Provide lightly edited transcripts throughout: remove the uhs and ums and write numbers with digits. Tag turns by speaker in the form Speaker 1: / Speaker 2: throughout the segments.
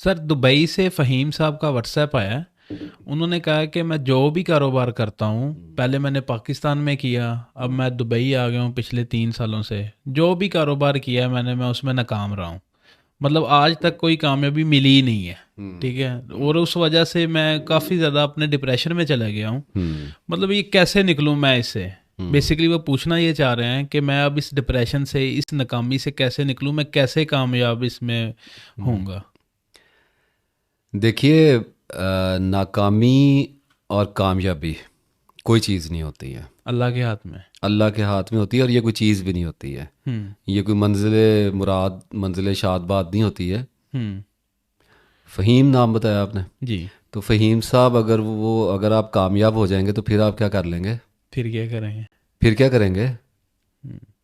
Speaker 1: Sir Dubai से फ़हीम साहब का व्हाट्सएप आया है। उन्होंने कहा कि मैं जो भी कारोबार करता हूँ, पहले मैंने पाकिस्तान में किया, अब मैं दुबई आ गया हूँ पिछले 3 सालों से। जो भी कारोबार किया है मैंने, मैं उसमें नाकाम रहा हूँ। मतलब आज तक कोई कामयाबी मिली ही नहीं है। ठीक है। और उस वजह से मैं काफ़ी ज़्यादा अपने डिप्रेशन में चला गया हूँ। मतलब ये कैसे निकलूँ मैं इससे? बेसिकली वो पूछना ये चाह रहे हैं कि मैं अब इस डिप्रेशन से, इस नाकामी से कैसे निकलूँ, मैं कैसे कामयाब इसमें होऊंगा।
Speaker 2: देखिए, नाकामी और कामयाबी कोई चीज़ नहीं होती है।
Speaker 1: अल्लाह के हाथ में।
Speaker 2: अल्लाह के हाथ में होती है, और ये कोई चीज़ भी नहीं होती है।
Speaker 1: हम्म।
Speaker 2: ये कोई मंजिल मुराद, मंजिल शादबाद नहीं होती है।
Speaker 1: हम्म।
Speaker 2: फ़हीम नाम बताया आपने।
Speaker 1: जी।
Speaker 2: तो फ़हीम साहब, अगर आप कामयाब हो जाएंगे तो फिर आप क्या कर लेंगे?
Speaker 1: फिर क्या करेंगे?
Speaker 2: फिर क्या करेंगे?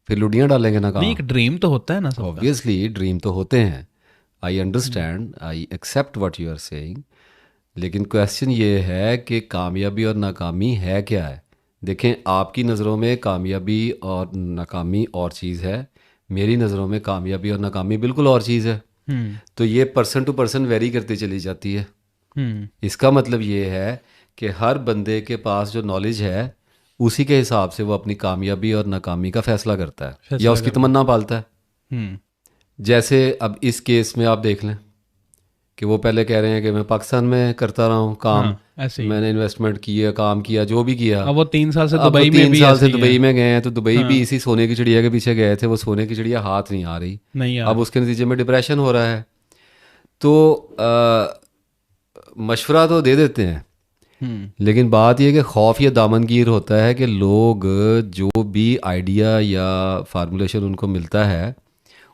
Speaker 2: फिर लुडियाँ डालेंगे ना
Speaker 1: नहीं,
Speaker 2: कहाँ?
Speaker 1: एक ड्रीम तो होता है ना सबका।
Speaker 2: ऑब्वियसली ड्रीम तो होते हैं। I
Speaker 1: hmm.
Speaker 2: Understand, I accept what you are saying. लेकिन क्वेश्चन ये है कि कामयाबी और नाकामी है क्या है। देखें, आपकी नज़रों में कामयाबी और नाकामी और चीज़ है, मेरी नज़रों में कामयाबी और नाकामी बिल्कुल और चीज़ है।
Speaker 1: हम्म।
Speaker 2: तो ये पर्सन टू पर्सन वेरी करती चली जाती है।
Speaker 1: हम्म।
Speaker 2: इसका मतलब ये है कि हर बंदे के पास जो नॉलेज है, उसी के हिसाब से वो अपनी कामयाबी और नाकामी का फैसला करता है या
Speaker 1: फैसला
Speaker 2: उसकी
Speaker 1: करता है।
Speaker 2: तमन्ना पालता है।
Speaker 1: हम्म।
Speaker 2: जैसे अब इस केस में आप देख लें कि वो पहले कह रहे हैं कि मैं पाकिस्तान में करता रहा हूँ काम,
Speaker 1: हाँ, ऐसे ही।
Speaker 2: मैंने इन्वेस्टमेंट किया, काम किया, जो भी किया।
Speaker 1: अब वो 3 साल से
Speaker 2: अब वो
Speaker 1: दुबई में
Speaker 2: तीन
Speaker 1: भी
Speaker 2: साल
Speaker 1: ऐसे
Speaker 2: से
Speaker 1: ही है।
Speaker 2: दुबई में गए हैं, तो दुबई भी
Speaker 1: हाँ।
Speaker 2: इसी सोने की चिड़िया के पीछे गए थे। वो सोने की चिड़िया हाथ नहीं आ रही।
Speaker 1: नहीं आ
Speaker 2: अब
Speaker 1: रही।
Speaker 2: उसके नतीजे में डिप्रेशन हो रहा है। तो मशवरा तो दे देते हैं,
Speaker 1: हम्म।
Speaker 2: लेकिन बात यह है कि खौफ या दामनगीर होता है कि लोग जो भी आइडिया या फार्मूलेशन उनको मिलता है,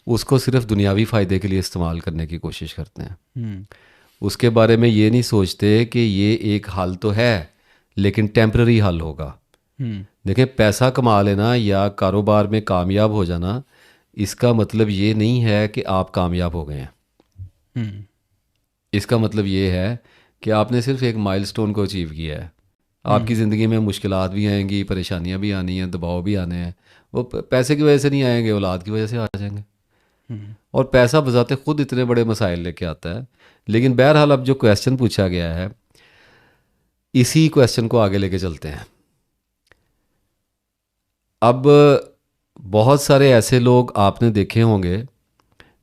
Speaker 2: उसको सिर्फ दुनियावी फ़ायदे के लिए इस्तेमाल करने की कोशिश करते हैं।
Speaker 1: हम्म।
Speaker 2: उसके बारे में ये नहीं सोचते कि ये एक हल तो है, लेकिन टेम्पररी हल होगा।
Speaker 1: हम्म।
Speaker 2: देखें, पैसा कमा लेना या कारोबार में कामयाब हो जाना, इसका मतलब ये नहीं है कि आप कामयाब हो गए हैं।
Speaker 1: हम्म।
Speaker 2: इसका मतलब ये है कि आपने सिर्फ एक माइलस्टोन को अचीव किया है। आपकी
Speaker 1: हम्म।
Speaker 2: ज़िंदगी में मुश्किलात भी आएंगी, परेशानियां भी आनी हैं, दबाव भी आने हैं। वो पैसे की वजह से नहीं आएंगे, औलाद की वजह से आ जाएंगे।
Speaker 1: हम्म।
Speaker 2: और पैसा बजाते खुद इतने बड़े मसाइल लेके आता है। लेकिन बहरहाल, अब जो क्वेश्चन पूछा गया है, इसी क्वेश्चन को आगे लेके चलते हैं। अब बहुत सारे ऐसे लोग आपने देखे होंगे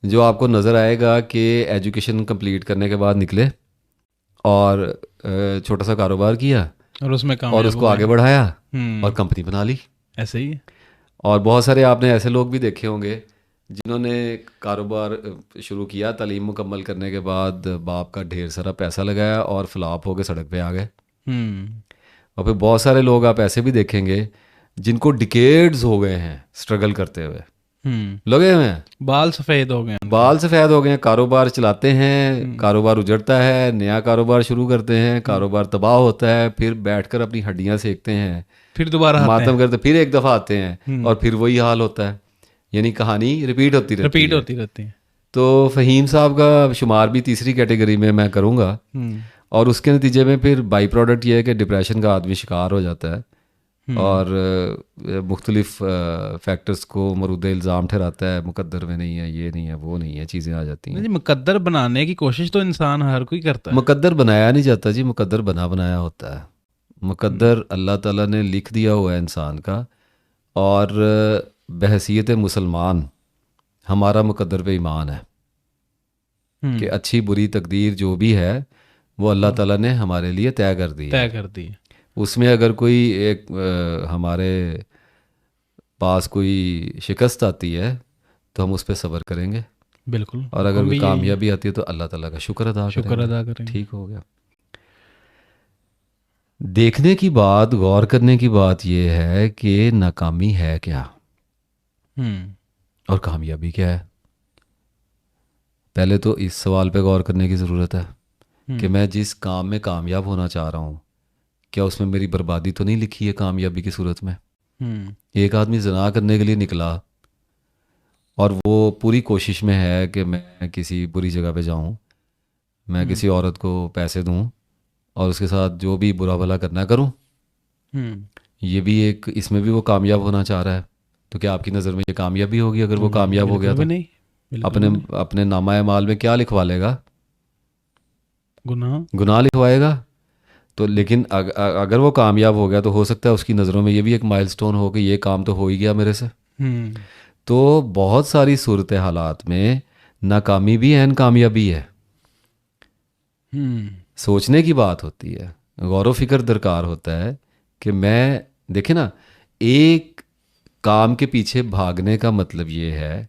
Speaker 2: जो आपको नज़र आएगा कि एजुकेशन कंप्लीट करने के बाद निकले और छोटा सा कारोबार किया
Speaker 1: और उसमें
Speaker 2: और
Speaker 1: कामयाब हो
Speaker 2: उसको
Speaker 1: गए।
Speaker 2: आगे बढ़ाया और
Speaker 1: हम्म।
Speaker 2: कंपनी बना ली।
Speaker 1: ऐसे ही है।
Speaker 2: और बहुत सारे आपने ऐसे लोग भी देखे होंगे जिन्होंने कारोबार शुरू किया, तालीम मुकम्मल करने के बाद बाप का ढेर सारा पैसा लगाया और फ्लॉप होकर सड़क पे आ गए।
Speaker 1: हम्म।
Speaker 2: और फिर बहुत सारे लोग आप ऐसे भी देखेंगे जिनको डिकेड्स हो गए हैं स्ट्रगल करते हुए,
Speaker 1: हम्म।
Speaker 2: लगे हुए हैं,
Speaker 1: बाल सफ़ेद हो गए उनके।
Speaker 2: बाल सफ़ेद हो गए हैं, कारोबार चलाते हैं,
Speaker 1: हम्म।
Speaker 2: कारोबार उजड़ता है, नया कारोबार शुरू करते हैं,
Speaker 1: हम्म।
Speaker 2: कारोबार तबाह होता है, फिर बैठकर अपनी हड्डियां सेकते हैं,
Speaker 1: फिर दोबारा आते
Speaker 2: मातम
Speaker 1: हैं।
Speaker 2: करते, फिर एक दफ़ा आते हैं
Speaker 1: हम्म।
Speaker 2: और फिर वही हाल होता है। यानी कहानी रिपीट होती रहती
Speaker 1: रिपीट
Speaker 2: है।
Speaker 1: होती रहती है।
Speaker 2: तो फ़हीम साहब का शुमार भी तीसरी कैटेगरी में मैं करूँगा।
Speaker 1: हम्म।
Speaker 2: और उसके नतीजे में फिर बाई प्रोडक्ट ये है कि डिप्रेशन का आदमी शिकार हो जाता है
Speaker 1: हम्म।
Speaker 2: और मुख्तलिफ फैक्टर्स को मरूद इल्ज़ाम ठहराता है, मुकद्दर में नहीं है, ये नहीं है, वो नहीं है, चीज़ें आ जाती
Speaker 1: नहीं
Speaker 2: हैं।
Speaker 1: जी, मुकद्दर बनाने की कोशिश तो इंसान हर कोई करता है।
Speaker 2: मुकद्दर बनाया नहीं जाता जी, मुकद्दर बना बनाया होता है।
Speaker 1: हम्म।
Speaker 2: मुकद्दर अल्लाह ताला ने लिख दिया हुआ है इंसान का। और बहसीयत मुसलमान हमारा मुकद्दर पे ईमान है कि
Speaker 1: हम्म।
Speaker 2: अच्छी बुरी तकदीर जो भी है वो अल्लाह
Speaker 1: वो
Speaker 2: ताला ने हमारे लिए तय कर दी है।
Speaker 1: तय कर दी है।
Speaker 2: उसमें अगर कोई एक हमारे पास कोई शिकस्त आती है तो हम उस पर सब्र करेंगे,
Speaker 1: बिल्कुल,
Speaker 2: और अगर
Speaker 1: हुक्म
Speaker 2: कोई
Speaker 1: भी यही है।
Speaker 2: कामयाबी आती है तो अल्लाह ताला का शुक्र अदा
Speaker 1: शुक्र
Speaker 2: करेंगे।
Speaker 1: अदा करेंगे।
Speaker 2: ठीक हो गया। देखने की बात, गौर करने की बात यह है कि नाकामी है क्या
Speaker 1: हम्म।
Speaker 2: और कामयाबी क्या है। पहले तो इस सवाल पे गौर करने की ज़रूरत है कि
Speaker 1: हम्म।
Speaker 2: मैं जिस काम में कामयाब होना चाह रहा हूँ, क्या उसमें मेरी बर्बादी तो नहीं लिखी है कामयाबी की सूरत में।
Speaker 1: हम्म।
Speaker 2: एक आदमी ज़ना करने के लिए निकला और वो पूरी कोशिश में है कि मैं किसी बुरी जगह पे जाऊँ, मैं
Speaker 1: हम्म।
Speaker 2: किसी औरत को पैसे दूँ और उसके साथ जो भी बुरा भला करना करूँ।
Speaker 1: हम्म।
Speaker 2: ये भी एक, इसमें भी वो कामयाब होना चाह रहा है। तो क्या आपकी नज़र में ये कामयाबी होगी अगर वो
Speaker 1: नहीं,
Speaker 2: कामयाब हो गया
Speaker 1: बिल्कुल भी
Speaker 2: तो?
Speaker 1: नहीं। बिल्कुल
Speaker 2: अपने
Speaker 1: भी नहीं।
Speaker 2: अपने नामा माल में क्या लिखवा लेगा? गुनाह लिखवाएगा। तो लेकिन अगर वो कामयाब हो गया तो हो सकता है उसकी नज़रों में ये भी एक माइलस्टोन हो कि ये काम तो हो ही गया मेरे से। तो बहुत सारी सूरत हालात में नाकामी भी है, कामयाबी है। सोचने की बात होती है, गौर फिक्र दरकार होता है कि मैं देखे ना, एक काम के पीछे भागने का मतलब ये है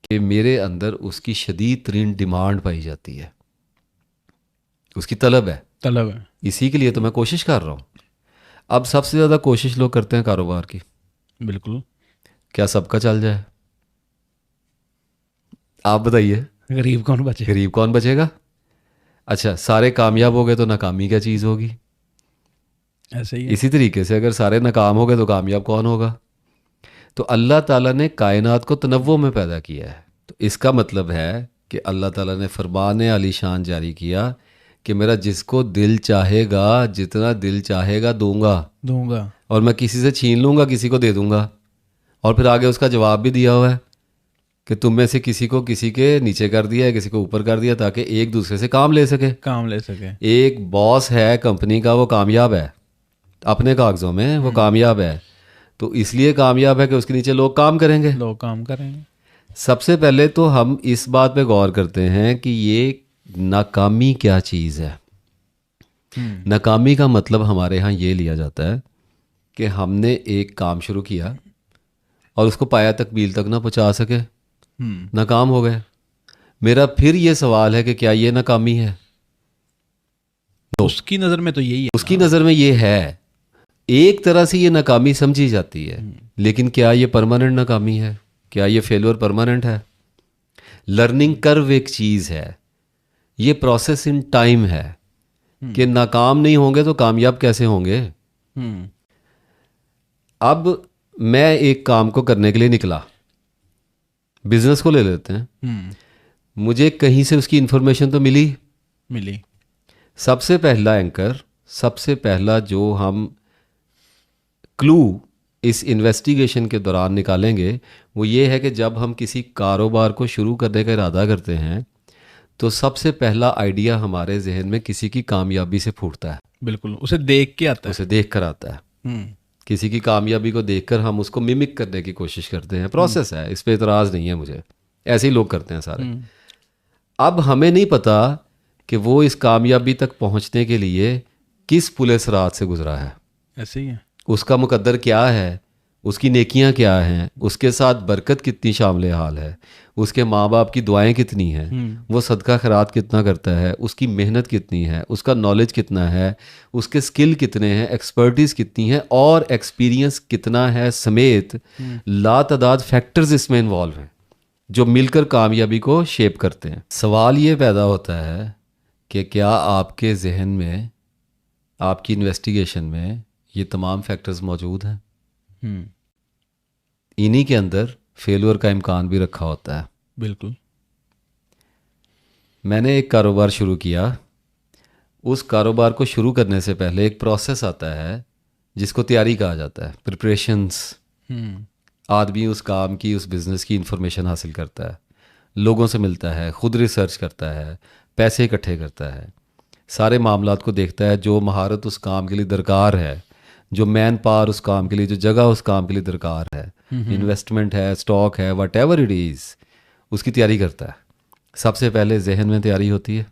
Speaker 2: कि मेरे अंदर उसकी शदीद तरीन डिमांड पाई जाती है, उसकी तलब है। इसी के लिए तो मैं कोशिश कर रहा हूँ। अब सबसे ज़्यादा कोशिश लोग करते हैं कारोबार की।
Speaker 1: बिल्कुल।
Speaker 2: क्या सबका चल जाए? आप बताइए,
Speaker 1: गरीब कौन बचे?
Speaker 2: गरीब कौन बचेगा? अच्छा, सारे कामयाब हो गए तो नाकामी क्या चीज़ होगी?
Speaker 1: ऐसे ही है।
Speaker 2: इसी तरीके से अगर सारे नाकाम हो गए तो कामयाब कौन होगा? तो अल्लाह ताला ने कायनात को तनव्वुर में पैदा किया है। तो इसका मतलब है कि अल्लाह ताला ने फरमान आलीशान जारी किया कि मेरा जिसको दिल चाहेगा, जितना दिल चाहेगा दूंगा, और मैं किसी से छीन लूँगा, किसी को दे दूंगा। और फिर आगे उसका जवाब भी दिया हुआ है कि तुम में से किसी को किसी के नीचे कर दिया है, किसी को ऊपर कर दिया, ताकि एक दूसरे से काम ले सके। एक बॉस है कंपनी का, वो कामयाब है अपने कागजों में, वो कामयाब है, तो इसलिए कामयाब है कि उसके नीचे लोग काम करेंगे। सबसे पहले तो हम इस बात पे गौर करते हैं कि ये नाकामी क्या चीज़ है। नाकामी का मतलब हमारे यहाँ ये लिया जाता है कि हमने एक काम शुरू किया और उसको पाया तकमील तक ना पहुँचा सके, नाकाम हो गए। मेरा फिर ये सवाल है कि क्या ये नाकामी है?
Speaker 1: उसकी नज़र में तो यही है।
Speaker 2: उसकी नज़र में ये है, एक तरह से ये नाकामी समझी जाती है, लेकिन क्या ये परमानेंट नाकामी है? क्या ये फेलियर परमानेंट है? लर्निंग कर्व एक चीज़ है, ये प्रोसेस इन टाइम है कि नाकाम नहीं होंगे तो कामयाब कैसे होंगे। अब मैं एक काम को करने के लिए निकला, बिजनेस को ले लेते हैं। मुझे कहीं से उसकी इंफॉर्मेशन तो मिली। सबसे पहला एंकर, सबसे पहला जो हम क्लू इस इन्वेस्टिगेशन के दौरान निकालेंगे वो ये है कि जब हम किसी कारोबार को शुरू करने का इरादा करते हैं तो सबसे पहला आइडिया हमारे जहन में किसी की कामयाबी से फूटता है।
Speaker 1: बिल्कुल, उसे देख के आता है,
Speaker 2: उसे देख कर आता है। किसी की कामयाबी को देखकर हम उसको मिमिक करने की कोशिश करते हैं। प्रोसेस है, इस पे इतराज़ नहीं है मुझे, ऐसे ही लोग करते हैं सारे। अब हमें नहीं पता कि वो इस कामयाबी तक पहुंचने के लिए किस पुले सिरात से गुजरा है।
Speaker 1: ऐसे ही है।
Speaker 2: उसका मुकद्दर क्या है, उसकी नेकियां क्या हैं, उसके साथ बरकत कितनी शामिल हाल है, उसके माँ बाप की दुआएं कितनी हैं, वो सदका खैरात कितना करता है, उसकी मेहनत कितनी है, उसका नॉलेज कितना है, उसके स्किल कितने हैं, एक्सपर्टीज़ कितनी है और एक्सपीरियंस कितना है, समेत लातादाद फैक्टर्स इसमें इन्वॉल्व हैं जो मिलकर कामयाबी को शेप करते हैं। सवाल ये पैदा होता है कि क्या आपके जहन में, आपकी इन्वेस्टिगेशन में ये तमाम फैक्टर्स मौजूद हैं? इन्हीं के अंदर फेलियर का इम्कान भी रखा होता है।
Speaker 1: बिल्कुल।
Speaker 2: मैंने एक कारोबार शुरू किया, उस कारोबार को शुरू करने से पहले एक प्रोसेस आता है जिसको तैयारी कहा जाता है, प्रिपरेशंस। आदमी उस काम की, उस बिज़नेस की इंफॉर्मेशन हासिल करता है, लोगों से मिलता है, ख़ुद रिसर्च करता है, पैसे इकट्ठे करता है, सारे मामलात को देखता है, जो महारत उस काम के लिए दरकार है, जो मैन पावर उस काम के लिए, जो जगह उस काम के लिए दरकार है, इन्वेस्टमेंट है, स्टॉक है, वट एवर इट इज़, उसकी तैयारी करता है। सबसे पहले जहन में तैयारी होती है,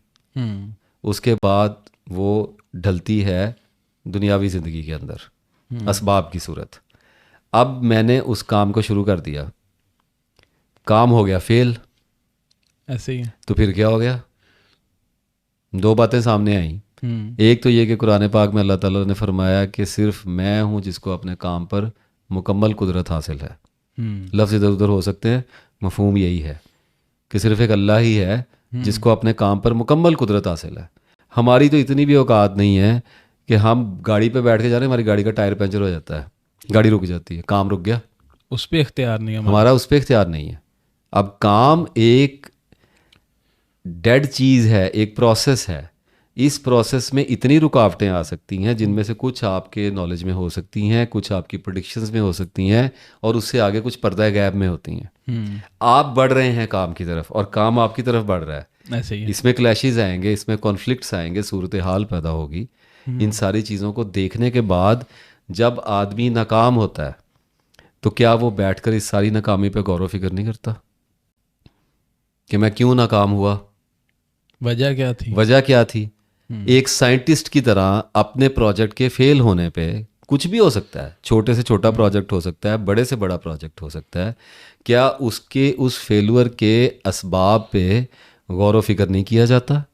Speaker 2: उसके बाद वो ढलती है दुनियावी ज़िंदगी के अंदर असबाब की सूरत। अब मैंने उस काम को शुरू कर दिया, काम हो गया फेल।
Speaker 1: ऐसे ही है।
Speaker 2: तो फिर क्या हो गया? दो बातें सामने आई। एक तो ये कि कुरान पाक में अल्लाह ताला ने फरमाया कि सिर्फ मैं हूँ जिसको अपने काम पर मुकम्मल कुदरत हासिल है। लफ्ज़ इधर उधर हो सकते हैं, मफहूम यही है कि सिर्फ एक अल्लाह ही है जिसको अपने काम पर मुकम्मल कुदरत हासिल है। हमारी तो इतनी भी औकात नहीं है कि हम गाड़ी पे बैठ के जा रहे हैं, हमारी गाड़ी का टायर पंचर हो जाता है, गाड़ी रुक जाती है, काम रुक गया,
Speaker 1: उस पर इख्तियार नहीं है
Speaker 2: हमारा, उस पर इख्तियार नहीं है। अब काम एक डेड चीज़ है, एक प्रोसेस है। इस प्रोसेस में इतनी रुकावटें आ सकती हैं जिनमें से कुछ आपके नॉलेज में हो सकती हैं, कुछ आपकी प्रेडिक्शंस में हो सकती हैं और उससे आगे कुछ पर्दा गैब में होती हैं। आप बढ़ रहे हैं काम की तरफ और काम आपकी तरफ बढ़ रहा है,
Speaker 1: ऐसे ही है।
Speaker 2: इसमें क्लैशेस आएंगे, इसमें कॉन्फ्लिक्ट्स आएंगे, सूरत हाल पैदा होगी। इन सारी चीज़ों को देखने के बाद जब आदमी नाकाम होता है तो क्या वो बैठकर इस सारी नाकामी पे गौर व फिक्र नहीं करता कि मैं क्यों नाकाम हुआ,
Speaker 1: वजह क्या थी?
Speaker 2: वजह क्या थी? एक साइंटिस्ट की तरह अपने प्रोजेक्ट के फेल होने पे, कुछ भी हो सकता है, छोटे से छोटा प्रोजेक्ट हो सकता है, बड़े से बड़ा प्रोजेक्ट हो सकता है, क्या उसके उस फेलुअर के असबाब पे गौर व फिक्र नहीं किया जाता?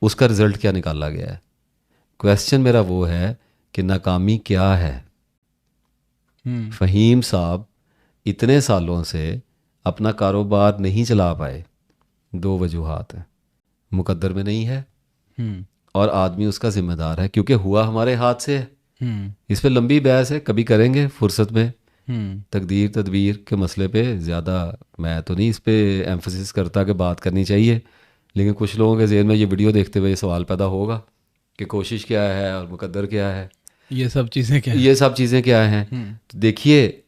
Speaker 2: उसका रिजल्ट क्या निकाला गया है? क्वेश्चन मेरा वो है कि नाकामी क्या है? फ़हीम साहब इतने सालों से अपना कारोबार नहीं चला पाए, दो वजूहात हैं। मुकद्दर में नहीं है और आदमी उसका जिम्मेदार है, क्योंकि हुआ हमारे हाथ से है। इस पे लंबी बहस है, कभी करेंगे फुर्सत में। तकदीर तदबीर के मसले पे ज़्यादा मैं तो नहीं इस पे एम्फसिस करता कि बात करनी चाहिए, लेकिन कुछ लोगों के ज़हन में ये वीडियो देखते हुए ये सवाल पैदा होगा कि कोशिश क्या है और मुकद्दर क्या है,
Speaker 1: ये सब चीज़ें क्या हैं?
Speaker 2: ये सब चीज़ें क्या हैं। तो देखिए,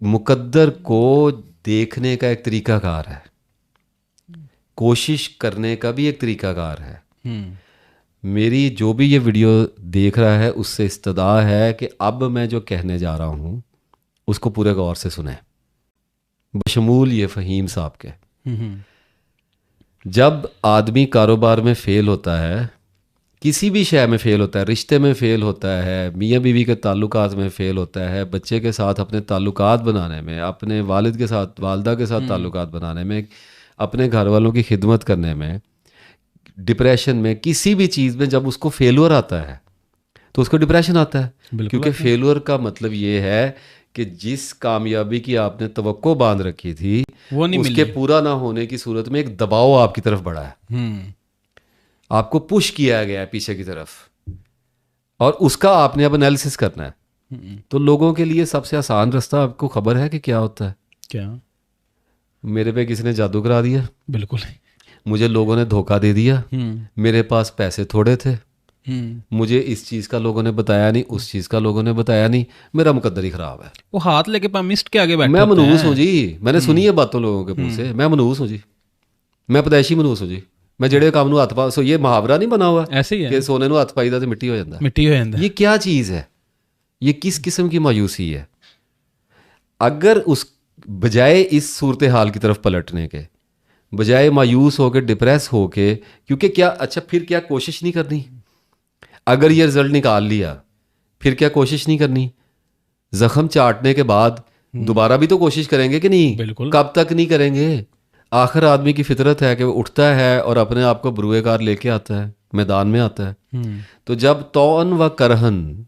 Speaker 2: मुकद्दर को देखने का एक तरीकाकार है, कोशिश करने का भी एक तरीकाकार है। मेरी जो भी ये वीडियो देख रहा है उससे इस्तदा है कि अब मैं जो कहने जा रहा हूँ उसको पूरे गौर से सुने, बशमूल ये फ़हीम साहब के। जब आदमी कारोबार में फ़ेल होता है, किसी भी शय में फ़ेल होता है, रिश्ते में फ़ेल होता है, मियाँ बीवी के ताल्लुकात में फ़ेल होता है, बच्चे के साथ अपने ताल्लुकात बनाने में, अपने वालिद के साथ, वालदा के साथ ताल्लुकात बनाने में, अपने घर वालों की खिदमत करने में, डिप्रेशन में, किसी भी चीज़ में जब उसको फेलुअर आता है तो उसको डिप्रेशन आता है। क्योंकि फेलुअर का मतलब ये है कि जिस कामयाबी की आपने तवक्को बांध रखी थी
Speaker 1: वो नहीं
Speaker 2: उसके पूरा ना होने की सूरत में एक दबाव आपकी तरफ बढ़ा है, आपको पुश किया गया है पीछे की तरफ, और उसका आपने अब एनालिसिस करना है। तो लोगों के लिए सबसे आसान रास्ता आपको खबर है कि क्या होता है?
Speaker 1: क्या?
Speaker 2: मेरे पे किसी ने जादू करा दिया,
Speaker 1: बिल्कुल नहीं।
Speaker 2: मुझे लोगों ने धोखा दे दिया, मेरे पास पैसे थोड़े थे, मुझे इस चीज़ का लोगों ने बताया नहीं, उस चीज़ का लोगों ने बताया नहीं, मेरा मुकद्दर ही खराब है।
Speaker 1: वो हाथ लेके पामिस्ट के आगे बैठे
Speaker 2: मैं
Speaker 1: होते
Speaker 2: मनूस
Speaker 1: हैं।
Speaker 2: हूँ जी, मैंने सुनी है बातों लोगों के मुंह से, मैं मनूस हूँ जी, मैं पैदाइशी मनूस हूँ जी। मैं जेड़े काम नूं हत्थ पा, सो ये मुहावरा नहीं बना हुआ
Speaker 1: ऐसे ही है
Speaker 2: कि सोने नूं हत्थ पाईदा ते मिट्टी हो जाता है।
Speaker 1: मिट्टी हो जाता है।
Speaker 2: ये क्या चीज़ है? ये किस किस्म की मायूसी है? अगर उस बजाय इस सूरत हाल की तरफ पलटने के बजाय मायूस होकर, डिप्रेस होके, क्योंकि क्या, अच्छा फिर क्या कोशिश नहीं करनी? अगर ये रिजल्ट निकाल लिया फिर क्या कोशिश नहीं करनी? जख्म चाटने के बाद दोबारा भी तो कोशिश करेंगे कि नहीं?
Speaker 1: बिल्कुल।
Speaker 2: कब तक नहीं करेंगे? आखिर आदमी की फितरत है कि वो उठता है और अपने आप को बुरुएकार लेके आता है, मैदान में आता है। तो जब तौन व करहन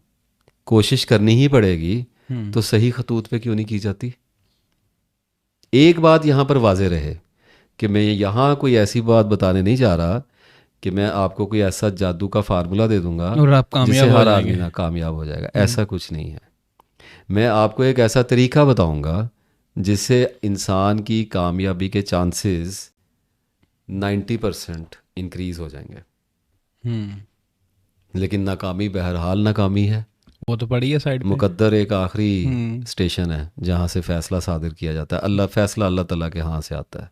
Speaker 2: कोशिश करनी ही पड़ेगी तो सही खतूत पे क्यों नहीं की जाती? एक बात यहाँ पर वाजे रहे कि मैं यहाँ कोई ऐसी बात बताने नहीं जा रहा कि मैं आपको कोई ऐसा जादू का फार्मूला दे दूंगा
Speaker 1: और आप कामयाब
Speaker 2: जिससे
Speaker 1: हो
Speaker 2: हर
Speaker 1: जाएंगे।
Speaker 2: आदमी ना कामयाब हो जाएगा, ऐसा कुछ नहीं है। मैं आपको एक ऐसा तरीका बताऊंगा जिससे इंसान की कामयाबी के चांसेस 90% इंक्रीज हो जाएंगे। लेकिन नाकामी बहरहाल नाकामी है।
Speaker 1: वो तो पड़ी है साइड पे।
Speaker 2: मुकद्दर एक आखिरी स्टेशन है जहाँ से फैसला सादिर किया जाता है। फैसला अल्लाह ताला के यहाँ से आता है।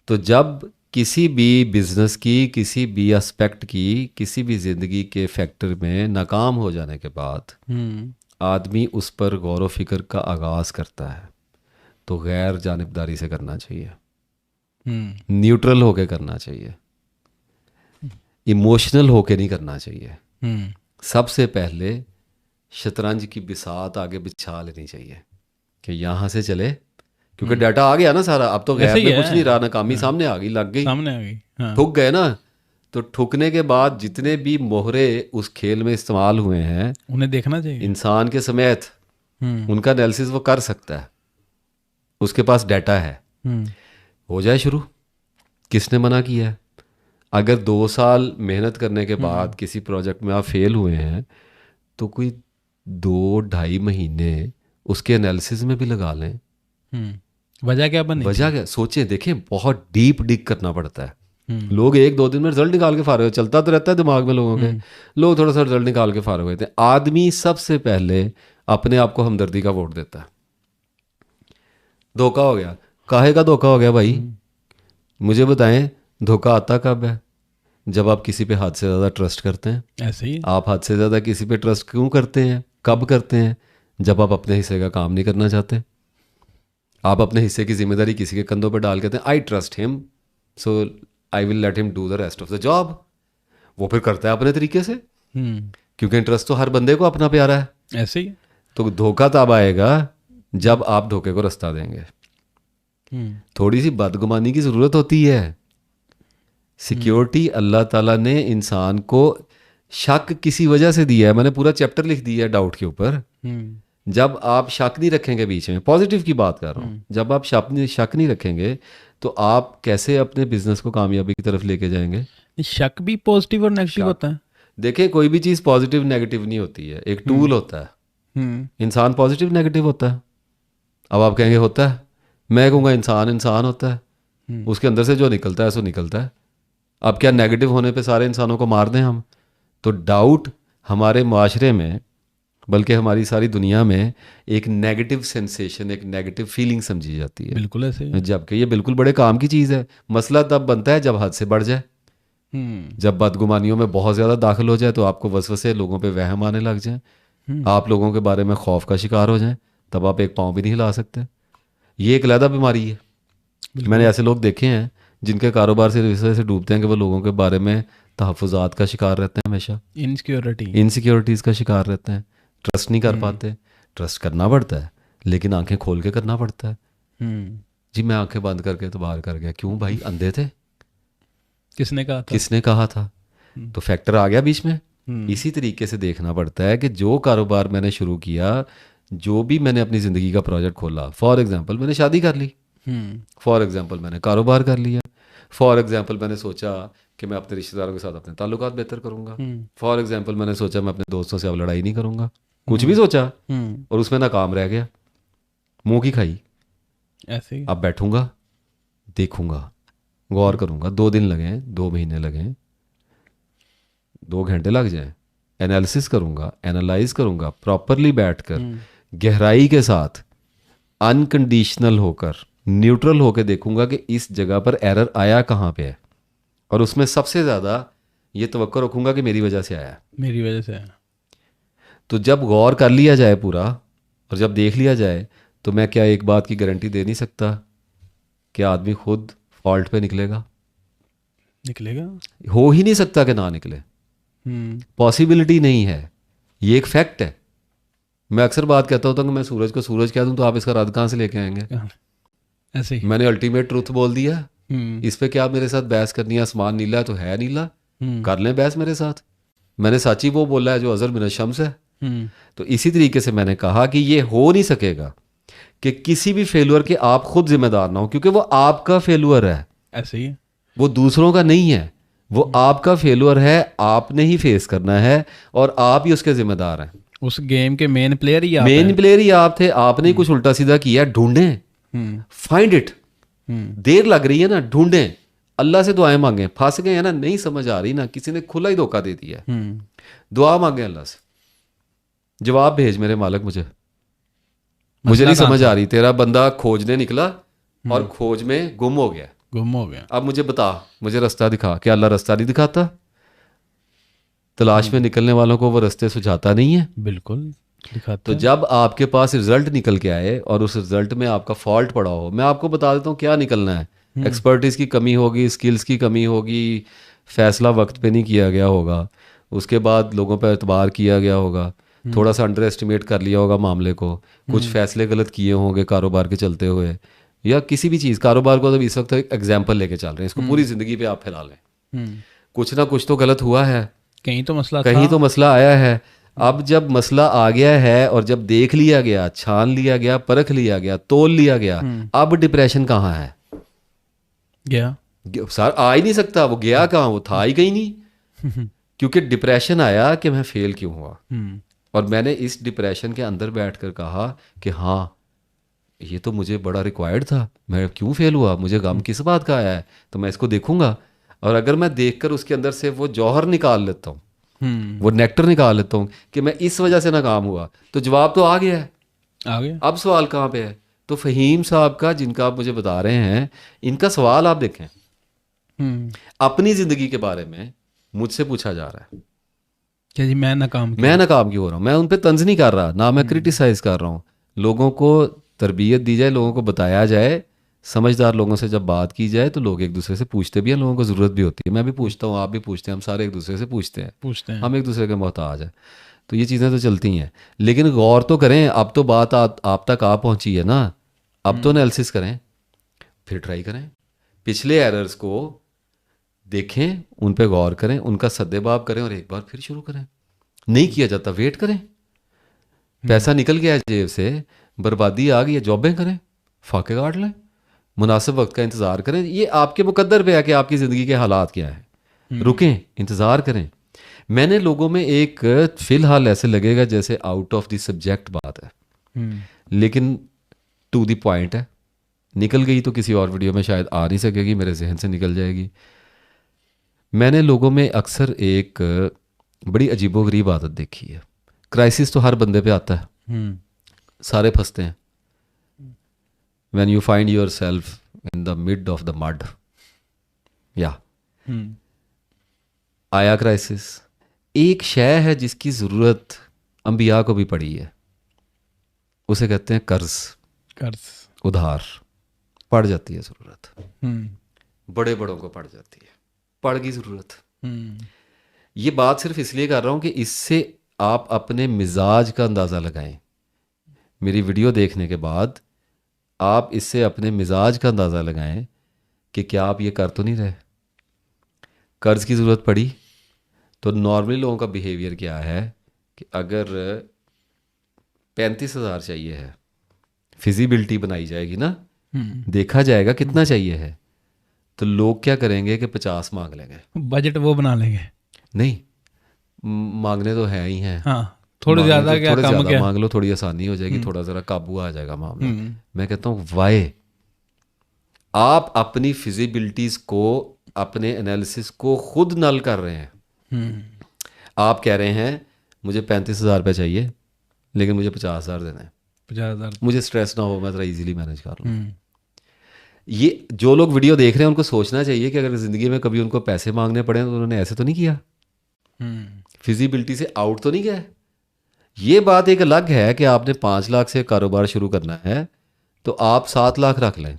Speaker 2: तो जब किसी भी बिजनेस की, किसी भी एस्पेक्ट की, किसी भी ज़िंदगी के फैक्टर में नाकाम हो जाने के बाद आदमी उस पर गौर व फिक्र का आगाज़ करता है तो गैर जानिबदारी से करना चाहिए, न्यूट्रल होके करना चाहिए, इमोशनल होके नहीं करना चाहिए। सबसे पहले शतरंज की बिसात आगे बिछा लेनी चाहिए कि यहाँ से चले, क्योंकि डाटा आ गया ना सारा, अब तो गैर में कुछ नहीं रहा, नाकामी सामने आ गई, लग गई,
Speaker 1: सामने आ गई।
Speaker 2: ठुक गए ना। तो ठुकने के बाद जितने भी मोहरे उस खेल में इस्तेमाल हुए हैं
Speaker 1: उन्हें देखना चाहिए।
Speaker 2: इंसान के समेत उनका एनालिसिस वो कर सकता है, उसके पास डाटा है। हो जाए शुरू, किसने मना किया है? अगर 2 साल मेहनत करने के बाद किसी प्रोजेक्ट में आप फेल हुए हैं तो कोई 2-2.5 महीने उसके एनालिसिस में भी लगा लें।
Speaker 1: वजह क्या बनी?
Speaker 2: वजह क्या सोचें, देखें, बहुत डीप डिग करना पड़ता है। लोग 1-2 दिन में रिजल्ट निकाल के फारग हो, चलता तो रहता है दिमाग में लोगों के, लोग थोड़ा सा रिजल्ट निकाल के फारग होते हैं। आदमी सबसे पहले अपने आप को हमदर्दी का वोट देता है। धोखा हो गया, काहे का धोखा हो गया भाई? मुझे बताएं, धोखा आता कब है? जब आप किसी पे हद से ज़्यादा ट्रस्ट करते हैं।
Speaker 1: ऐसे ही।
Speaker 2: आप हद से ज़्यादा किसी पे ट्रस्ट क्यों करते हैं, कब करते हैं? जब आप अपने हिस्से का काम नहीं करना चाहते। आप अपने हिस्से की जिम्मेदारी किसी के कंधों पर डाल के कहते हैं I trust him, so I will let him do the rest of the job. वो फिर करता है अपने तरीके से, क्योंकि इंटरेस्ट तो हर बंदे को अपना प्यारा है।
Speaker 1: ऐसे ही।
Speaker 2: तो धोखा तब आएगा जब आप धोखे को रास्ता देंगे। थोड़ी सी बदगुमानी की ज़रूरत होती है। सिक्योरिटी अल्लाह ताला ने इंसान को शक किसी वजह से दिया है। मैंने पूरा चैप्टर लिख दिया है डाउट के ऊपर। जब आप शक नहीं रखेंगे, बीच में पॉजिटिव की बात कर रहा हूँ, जब आप शक नहीं रखेंगे तो आप कैसे अपने बिजनेस को कामयाबी की तरफ लेके जाएंगे?
Speaker 1: शक भी पॉजिटिव और नेगेटिव होता है।
Speaker 2: देखिए, कोई भी चीज़ पॉजिटिव नेगेटिव नहीं होती है, एक टूल होता है। इंसान पॉजिटिव नेगेटिव होता है। अब आप कहेंगे होता है, मैं कहूँगा इंसान होता है, उसके अंदर से जो निकलता है सो निकलता है। अब क्या नेगेटिव होने पे सारे इंसानों को मार दें हम? तो डाउट हमारे माशरे में, बल्कि हमारी सारी दुनिया में एक नेगेटिव सेंसेशन, एक नेगेटिव फीलिंग समझी जाती है।
Speaker 1: बिल्कुल ऐसे ही।
Speaker 2: जबकि ये बिल्कुल बड़े काम की चीज़ है। मसला तब बनता है जब हद से बढ़ जाए, जब बदगुमानियों में बहुत ज़्यादा दाखिल हो जाए, तो आपको वसवसे, लोगों पे वहम आने लग जाए, आप लोगों के बारे में खौफ का शिकार हो जाए, तब आप एक पाँव भी नहीं हिला सकते। ये एक अलग बीमारी है। मैंने ऐसे लोग देखे हैं जिनके कारोबार से इस वजह से डूबते हैं कि वो लोगों के बारे में तहफ़्फ़ुज़ात का शिकार रहते हैं, हमेशा इनसिक्योरिटीज़ का शिकार रहते हैं, ट्रस्ट नहीं कर पाते। ट्रस्ट करना पड़ता है, लेकिन आंखें खोल के करना पड़ता है। जी मैं आंखें बंद करके तो बाहर कर गया, क्यों भाई? अंधे थे? किसने कहा था? तो फैक्टर आ गया बीच में। इसी तरीके से देखना पड़ता है कि जो कारोबार मैंने शुरू किया, जो भी मैंने अपनी ज़िंदगी का प्रोजेक्ट खोला, फॉर एग्जांपल मैंने शादी कर ली, फॉर एग्जांपल मैंने कारोबार कर लिया, फॉर एग्जांपल मैंने सोचा कि मैं अपने रिश्तेदारों के साथ अपने ताल्लुकात बेहतर करूंगा, फॉर एग्जांपल मैंने सोचा मैं अपने दोस्तों से अब लड़ाई नहीं करूंगा। कुछ भी सोचा और उसमें नाकाम रह गया, मुंह की खाई।
Speaker 1: ऐसे ही।
Speaker 2: अब बैठूंगा, देखूंगा, गौर करूंगा, 2 दिन लगें, 2 महीने लगें, 2 घंटे लग जाएं, एनालिसिस करूंगा, एनालाइज करूंगा, प्रॉपरली बैठकर गहराई के साथ, अनकंडीशनल होकर, न्यूट्रल होकर देखूंगा कि इस जगह पर एरर आया कहाँ पे है, और उसमें सबसे ज़्यादा ये तवक्को रखूंगा कि मेरी वजह से आया,
Speaker 1: मेरी वजह से आया।
Speaker 2: तो जब गौर कर लिया जाए पूरा और जब देख लिया जाए, तो मैं क्या एक बात की गारंटी दे नहीं सकता कि आदमी खुद फॉल्ट पे निकलेगा? हो ही नहीं सकता कि ना निकले। पॉसिबिलिटी नहीं है, ये एक फैक्ट है। मैं अक्सर बात कहता होता हूँ कि मैं सूरज को सूरज कह दूं तो आप इसका रद्द कहाँ से लेके आएंगे?
Speaker 1: ऐसे ही।
Speaker 2: मैंने अल्टीमेट ट्रूथ बोल दिया, इस पे क्या आप मेरे साथ बहस करनी है? आसमान नीला है तो है नीला, कर लें बहस मेरे साथ। मैंने सच्ची वो बोला है जो अज़ल मिन शम्स है। तो इसी तरीके से मैंने कहा कि ये हो नहीं सकेगा कि किसी भी फेलुअर के आप खुद जिम्मेदार ना हो, क्योंकि वो आपका फेलुअर है।
Speaker 1: ऐसे ही।
Speaker 2: वो दूसरों का नहीं है, वो आपका फेलुअर है, आपने ही फेस करना है और आप ही उसके जिम्मेदार हैं।
Speaker 1: उस गेम के मेन प्लेयर ही
Speaker 2: आप थे। आपने ही कुछ उल्टा सीधा किया, ढूंढें, फाइंड इट। देर लग रही है ना, ढूंढें, अल्लाह से दुआएं मांगें। फंस गए हैं ना, नहीं समझ आ रही ना, किसी ने खुला ही धोखा दे दिया, दुआ मांगे अल्लाह से, जवाब भेज मेरे मालिक, मुझे नहीं समझ आ रही। तेरा बंदा खोजने निकला और खोज में गुम हो गया। अब मुझे बता, मुझे रास्ता दिखा। क्या अल्लाह रास्ता नहीं दिखाता? तलाश में निकलने वालों को वो रास्ते सुझाता नहीं है?
Speaker 1: बिल्कुल दिखाता।
Speaker 2: तो जब आपके पास रिजल्ट निकल के आए और उस रिजल्ट में आपका फॉल्ट पड़ा हो, मैं आपको बता देता हूँ क्या निकलना है। एक्सपर्टीज़ की कमी होगी, स्किल्स की कमी होगी, फैसला वक्त पे नहीं किया गया होगा, उसके बाद लोगों पर एतबार किया गया होगा, थोड़ा सा अंडर एस्टिमेट कर लिया होगा मामले को, कुछ फैसले गलत किए होंगे कारोबार के चलते हुए, या किसी भी चीज़। कारोबार को तो इस वक्त एक एग्जाम्पल लेके चल रहे हैं, इसको पूरी ज़िंदगी पे आप फैला लें, कुछ ना कुछ तो गलत हुआ है,
Speaker 1: कहीं तो मसला
Speaker 2: आया है। अब जब मसला आ गया है और जब देख लिया गया, छान लिया गया, परख लिया गया, तोल लिया गया, अब डिप्रेशन कहाँ है?
Speaker 1: गया
Speaker 2: सर, आ ही नहीं सकता। वो गया कहाँ? वो था ही कहीं नहीं। क्योंकि डिप्रेशन आया कि मैं फेल क्यों हुआ, और मैंने इस डिप्रेशन के अंदर बैठकर कहा कि हाँ, ये तो मुझे बड़ा रिक्वायर्ड था, मैं क्यों फेल हुआ, मुझे गम किस बात का आया है, तो मैं इसको देखूंगा। और अगर मैं देखकर उसके अंदर से वो जौहर निकाल लेता हूँ, वो नेक्टर निकाल लेता हूँ कि मैं इस वजह से नाकाम हुआ, तो जवाब तो आ गया है। अब सवाल कहाँ पे है? तो फ़हीम साहब का, जिनका आप मुझे बता रहे हैं, इनका सवाल आप देखें, अपनी ज़िंदगी के बारे में मुझसे पूछा जा रहा है,
Speaker 1: क्या जी मैं नाकाम
Speaker 2: मैं नाकाम क्यों हो रहा हूँ। मैं उन पे तंज नहीं कर रहा, ना मैं क्रिटिसाइज कर रहा हूँ। लोगों को तरबियत दी जाए, लोगों को बताया जाए, समझदार लोगों से जब बात की जाए तो लोग एक दूसरे से पूछते भी हैं, लोगों को ज़रूरत भी होती है। मैं भी पूछता हूँ, आप भी पूछते हैं, हम सारे एक दूसरे से पूछते हैं, हम एक दूसरे के मोहताज हैं। तो ये चीज़ें तो चलती हैं, लेकिन गौर तो करें। अब तो बात आप तक आ पहुंची है ना, अब तो एनालिसिस करें, फिर ट्राई करें, पिछले एरर्स को देखें, उन पे गौर करें, उनका सद्देबाब करें और एक बार फिर शुरू करें। नहीं किया जाता, वेट करें। पैसा निकल गया जेब से, बर्बादी आ गई है, जॉबें करें, फाके काट लें, मुनासिब वक्त का इंतज़ार करें। ये आपके मुकद्दर पे है कि आपकी ज़िंदगी के हालात क्या हैं। रुकें, इंतज़ार करें। मैंने लोगों में एक, फ़िलहाल ऐसे लगेगा जैसे आउट ऑफ द सब्जेक्ट बात है, लेकिन टू द पॉइंट है। निकल गई तो किसी और वीडियो में शायद आ नहीं सकेगी, मेरे जहन से निकल जाएगी। मैंने लोगों में अक्सर एक बड़ी अजीबोगरीब आदत देखी है। क्राइसिस तो हर बंदे पे आता है, सारे फंसते हैं। When you find your self in the mid of the mud, या आया क्राइसिस। एक शय है जिसकी ज़रूरत अंबिया को भी पड़ी है, उसे कहते हैं कर्ज, उधार। पड़ जाती है ज़रूरत, बड़े बड़ों को पड़ जाती है, पड़ गई ज़रूरत। ये बात सिर्फ इसलिए कर रहा हूँ कि इससे आप अपने मिजाज का अंदाज़ा लगाएं। मेरी वीडियो देखने के बाद आप इससे अपने मिजाज का अंदाज़ा लगाएं कि क्या आप ये कर तो नहीं रहे। कर्ज़ की ज़रूरत पड़ी तो नॉर्मली लोगों का बिहेवियर क्या है कि अगर 35,000 चाहिए है, फिजिबिलिटी बनाई जाएगी ना, देखा जाएगा कितना चाहिए है, तो लोग क्या करेंगे कि 50 मांग लेंगे,
Speaker 1: बजट वो बना लेंगे।
Speaker 2: नहीं, मांगने तो है ही हैं।
Speaker 1: हाँ, थोड़े ज़्यादा क्या,
Speaker 2: थोड़े
Speaker 1: कम
Speaker 2: ज़्यादा
Speaker 1: क्या,
Speaker 2: मांग लो, थोड़ी आसानी हो जाएगी, थोड़ा ज़रा काबू आ जाएगा मामला। मैं कहता हूँ वाई आप अपनी फिजिबिलिटीज़ को, अपने एनालिसिस को खुद नल कर रहे हैं। आप कह रहे हैं मुझे 35,000 रुपये चाहिए, लेकिन मुझे 50,000 देना है,
Speaker 1: 50,000,
Speaker 2: मुझे स्ट्रेस ना हो, मैं ज़रा इजीली मैनेज कर लूँ। ये जो लोग वीडियो देख रहे हैं उनको सोचना चाहिए कि अगर ज़िंदगी में कभी उनको पैसे मांगने पड़े तो उन्होंने ऐसे तो नहीं किया, फिजिबिलिटी से आउट तो नहीं गया। ये बात एक अलग है कि आपने 5 लाख से कारोबार शुरू करना है तो आप 7 लाख रख लें,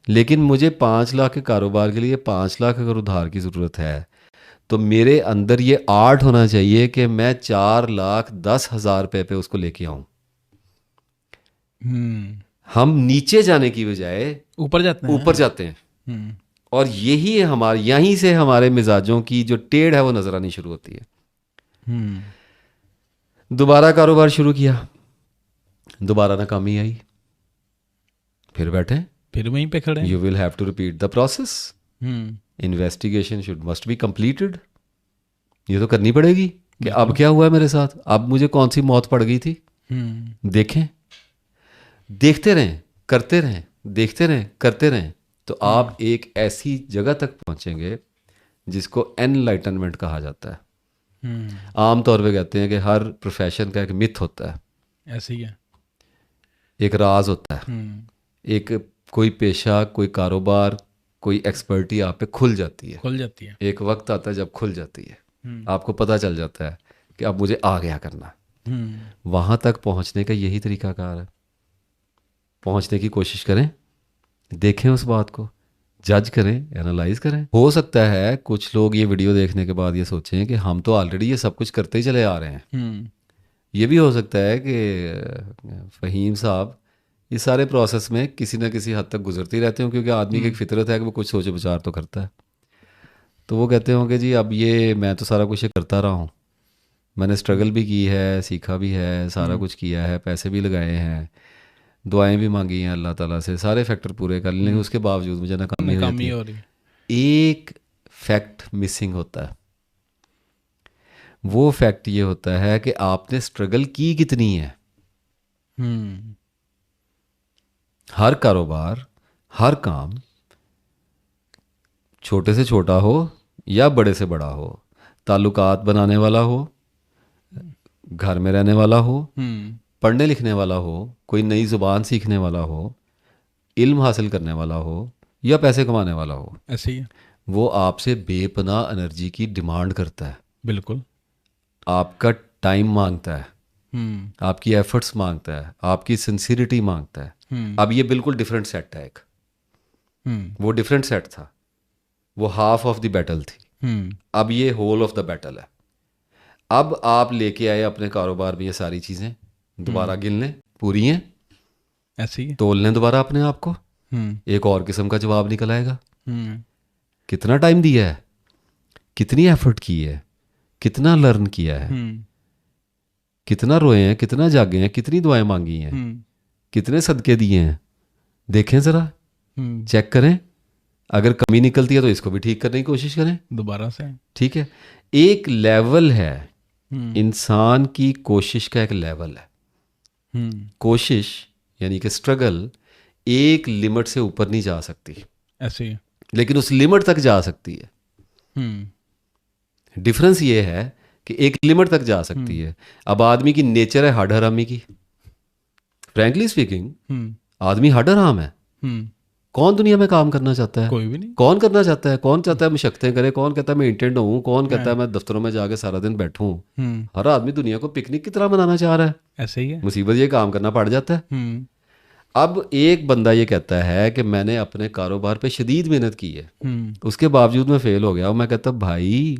Speaker 2: लेकिन मुझे 5 लाख के कारोबार के लिए 5 लाख अगर उधार की ज़रूरत है तो मेरे अंदर ये आर्ट होना चाहिए कि मैं 4,10,000 रुपये पे उसको लेके आऊं। हम नीचे जाने की बजाय ऊपर जाते हैं, और यही हमारे, यहीं से हमारे मिजाजों की जो टेढ़ है वो नजर आनी शुरू होती है। दोबारा कारोबार शुरू किया, दोबारा नाकामी आई, फिर बैठे,
Speaker 1: फिर वहीं पे खड़े।
Speaker 2: You will have to repeat the process. Investigation must be completed. ये तो करनी पड़ेगी कि अब क्या हुआ है मेरे साथ, अब मुझे कौन सी मौत पड़ गई थी। देखें, देखते रहें, करते रहें, देखते रहें, करते रहें, तो आप एक ऐसी जगह तक पहुंचेंगे जिसको एनलाइटनमेंट कहा जाता है। आम तौर पे कहते हैं कि हर प्रोफेशन का एक मिथ होता है,
Speaker 1: ऐसे ही है,
Speaker 2: एक राज होता है, एक कोई पेशा, कोई कारोबार, कोई एक्सपर्टी आप पे खुल जाती है। एक वक्त आता है जब खुल जाती है, आपको पता चल जाता है कि अब मुझे आ गया करना। वहां तक पहुंचने का यही तरीकाकार है। पहुंचने की कोशिश करें, देखें उस बात को, जज करें, एनालाइज करें। हो सकता है कुछ लोग ये वीडियो देखने के बाद ये सोचें कि हम तो ऑलरेडी ये सब कुछ करते ही चले आ रहे हैं। ये भी हो सकता है कि फ़हीम साहब इस सारे प्रोसेस में किसी ना किसी हद तक गुजरते ही रहते हो, क्योंकि आदमी की एक फितरत है कि वो कुछ सोच विचार तो करता है। तो वो कहते होंगे जी अब ये मैं तो सारा कुछ करता रहा हूँ, मैंने स्ट्रगल भी की है, सीखा भी है, सारा कुछ किया है, पैसे भी लगाए हैं, दुआएं भी मांगी हैं अल्लाह ताला से, सारे फैक्टर पूरे कर लेंगे, उसके बावजूद मुझे नाकामी हो रही है। एक फैक्ट मिसिंग होता है, वो फैक्ट ये होता है कि आपने स्ट्रगल की कितनी है। हर कारोबार, हर काम, छोटे से छोटा हो या बड़े से बड़ा हो, ताल्लुकात बनाने वाला हो, घर में रहने वाला हो, पढ़ने लिखने वाला हो, कोई नई ज़ुबान सीखने वाला हो, इल्म हासिल करने वाला हो, या पैसे कमाने वाला हो,
Speaker 1: ऐसे ही है।
Speaker 2: वो आपसे बेपनाह एनर्जी की डिमांड करता है,
Speaker 1: बिल्कुल।
Speaker 2: आपका टाइम मांगता है,
Speaker 1: हम्म।
Speaker 2: आपकी एफर्ट्स मांगता है, आपकी सिंसिरिटी मांगता है।
Speaker 1: हम्म।
Speaker 2: अब ये बिल्कुल डिफरेंट सेट है एक,
Speaker 1: हम्म।
Speaker 2: वो डिफरेंट सेट था, वो हाफ ऑफ द बैटल थी,
Speaker 1: हम्म।
Speaker 2: अब ये होल ऑफ द बैटल है। अब आप लेके आए अपने कारोबार में ये सारी चीज़ें, दोबारा गिन लें, पूरी हैं,
Speaker 1: ऐसे ही है।
Speaker 2: तोल लें दोबारा अपने आप को,
Speaker 1: हम्म।
Speaker 2: एक और किस्म का जवाब निकल आएगा।
Speaker 1: हम्म।
Speaker 2: कितना टाइम दिया है, कितनी एफर्ट की है, कितना लर्न किया है,
Speaker 1: हम्म।
Speaker 2: कितना रोए हैं, कितना जागे हैं, कितनी दुआएं मांगी हैं,
Speaker 1: हम्म।
Speaker 2: कितने सदके दिए हैं, देखें ज़रा,
Speaker 1: हम्म।
Speaker 2: चेक करें। अगर कमी निकलती है तो इसको भी ठीक करने की कोशिश करें।
Speaker 1: दोबारा से।
Speaker 2: ठीक है, एक लेवल है,
Speaker 1: हम्म।
Speaker 2: इंसान की कोशिश का एक लेवल है।
Speaker 1: हम्म।
Speaker 2: कोशिश यानी कि स्ट्रगल एक लिमिट से ऊपर नहीं जा सकती,
Speaker 1: ऐसे ही है।
Speaker 2: लेकिन उस लिमिट तक जा सकती है।
Speaker 1: हम्म।
Speaker 2: डिफरेंस ये है कि एक लिमिट तक जा सकती है। अब आदमी की नेचर है हड हरामी की, फ्रैंकली स्पीकिंग,
Speaker 1: हम्म।
Speaker 2: आदमी हड हराम है।
Speaker 1: हम्म।
Speaker 2: कौन दुनिया में काम करना चाहता है?
Speaker 1: कोई भी नहीं।
Speaker 2: कौन करना चाहता है? कौन चाहता है मशक्कतें करे? कौन कहता है मैं इंटेंड हूँ? कौन कहता है
Speaker 1: हाँ।
Speaker 2: मैं दफ्तरों में जाके सारा दिन बैठूं?
Speaker 1: हम्म।
Speaker 2: हर आदमी दुनिया को पिकनिक की तरह मनाना चाह रहा है।
Speaker 1: ऐसे ही है।
Speaker 2: मुसीबत ये काम करना पड़ जाता है।
Speaker 1: हम्म।
Speaker 2: अब एक बंदा ये कहता है कि मैंने अपने कारोबार पे शदीद मेहनत की है,
Speaker 1: हम्म।
Speaker 2: उसके बावजूद मैं फेल हो गया। और मैं कहता भाई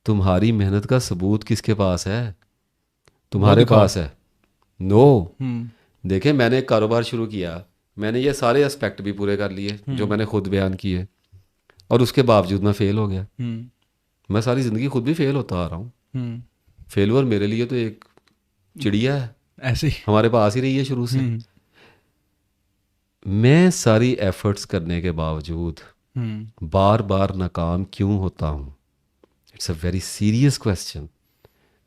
Speaker 2: तुम्हारी मेहनत का सबूत किसके पास है? तुम्हारे
Speaker 1: दिखाओ।
Speaker 2: पास है? नो।
Speaker 1: हम्म।
Speaker 2: देखें, मैंने एक कारोबार शुरू किया, मैंने ये सारे एस्पेक्ट भी पूरे कर लिए जो मैंने खुद बयान किए, और उसके बावजूद मैं फेल हो गया।
Speaker 1: हम्म।
Speaker 2: मैं सारी ज़िंदगी खुद भी फेल होता आ रहा हूँ।
Speaker 1: हम्म।
Speaker 2: फेलवर मेरे लिए तो एक चिड़िया है,
Speaker 1: ऐसे ही।
Speaker 2: हमारे पास ही रही है शुरू से।
Speaker 1: हम्म।
Speaker 2: मैं सारी एफर्ट्स करने के बावजूद
Speaker 1: हम्म।
Speaker 2: बार बार नाकाम क्यों होता हूँ? It's a very serious question,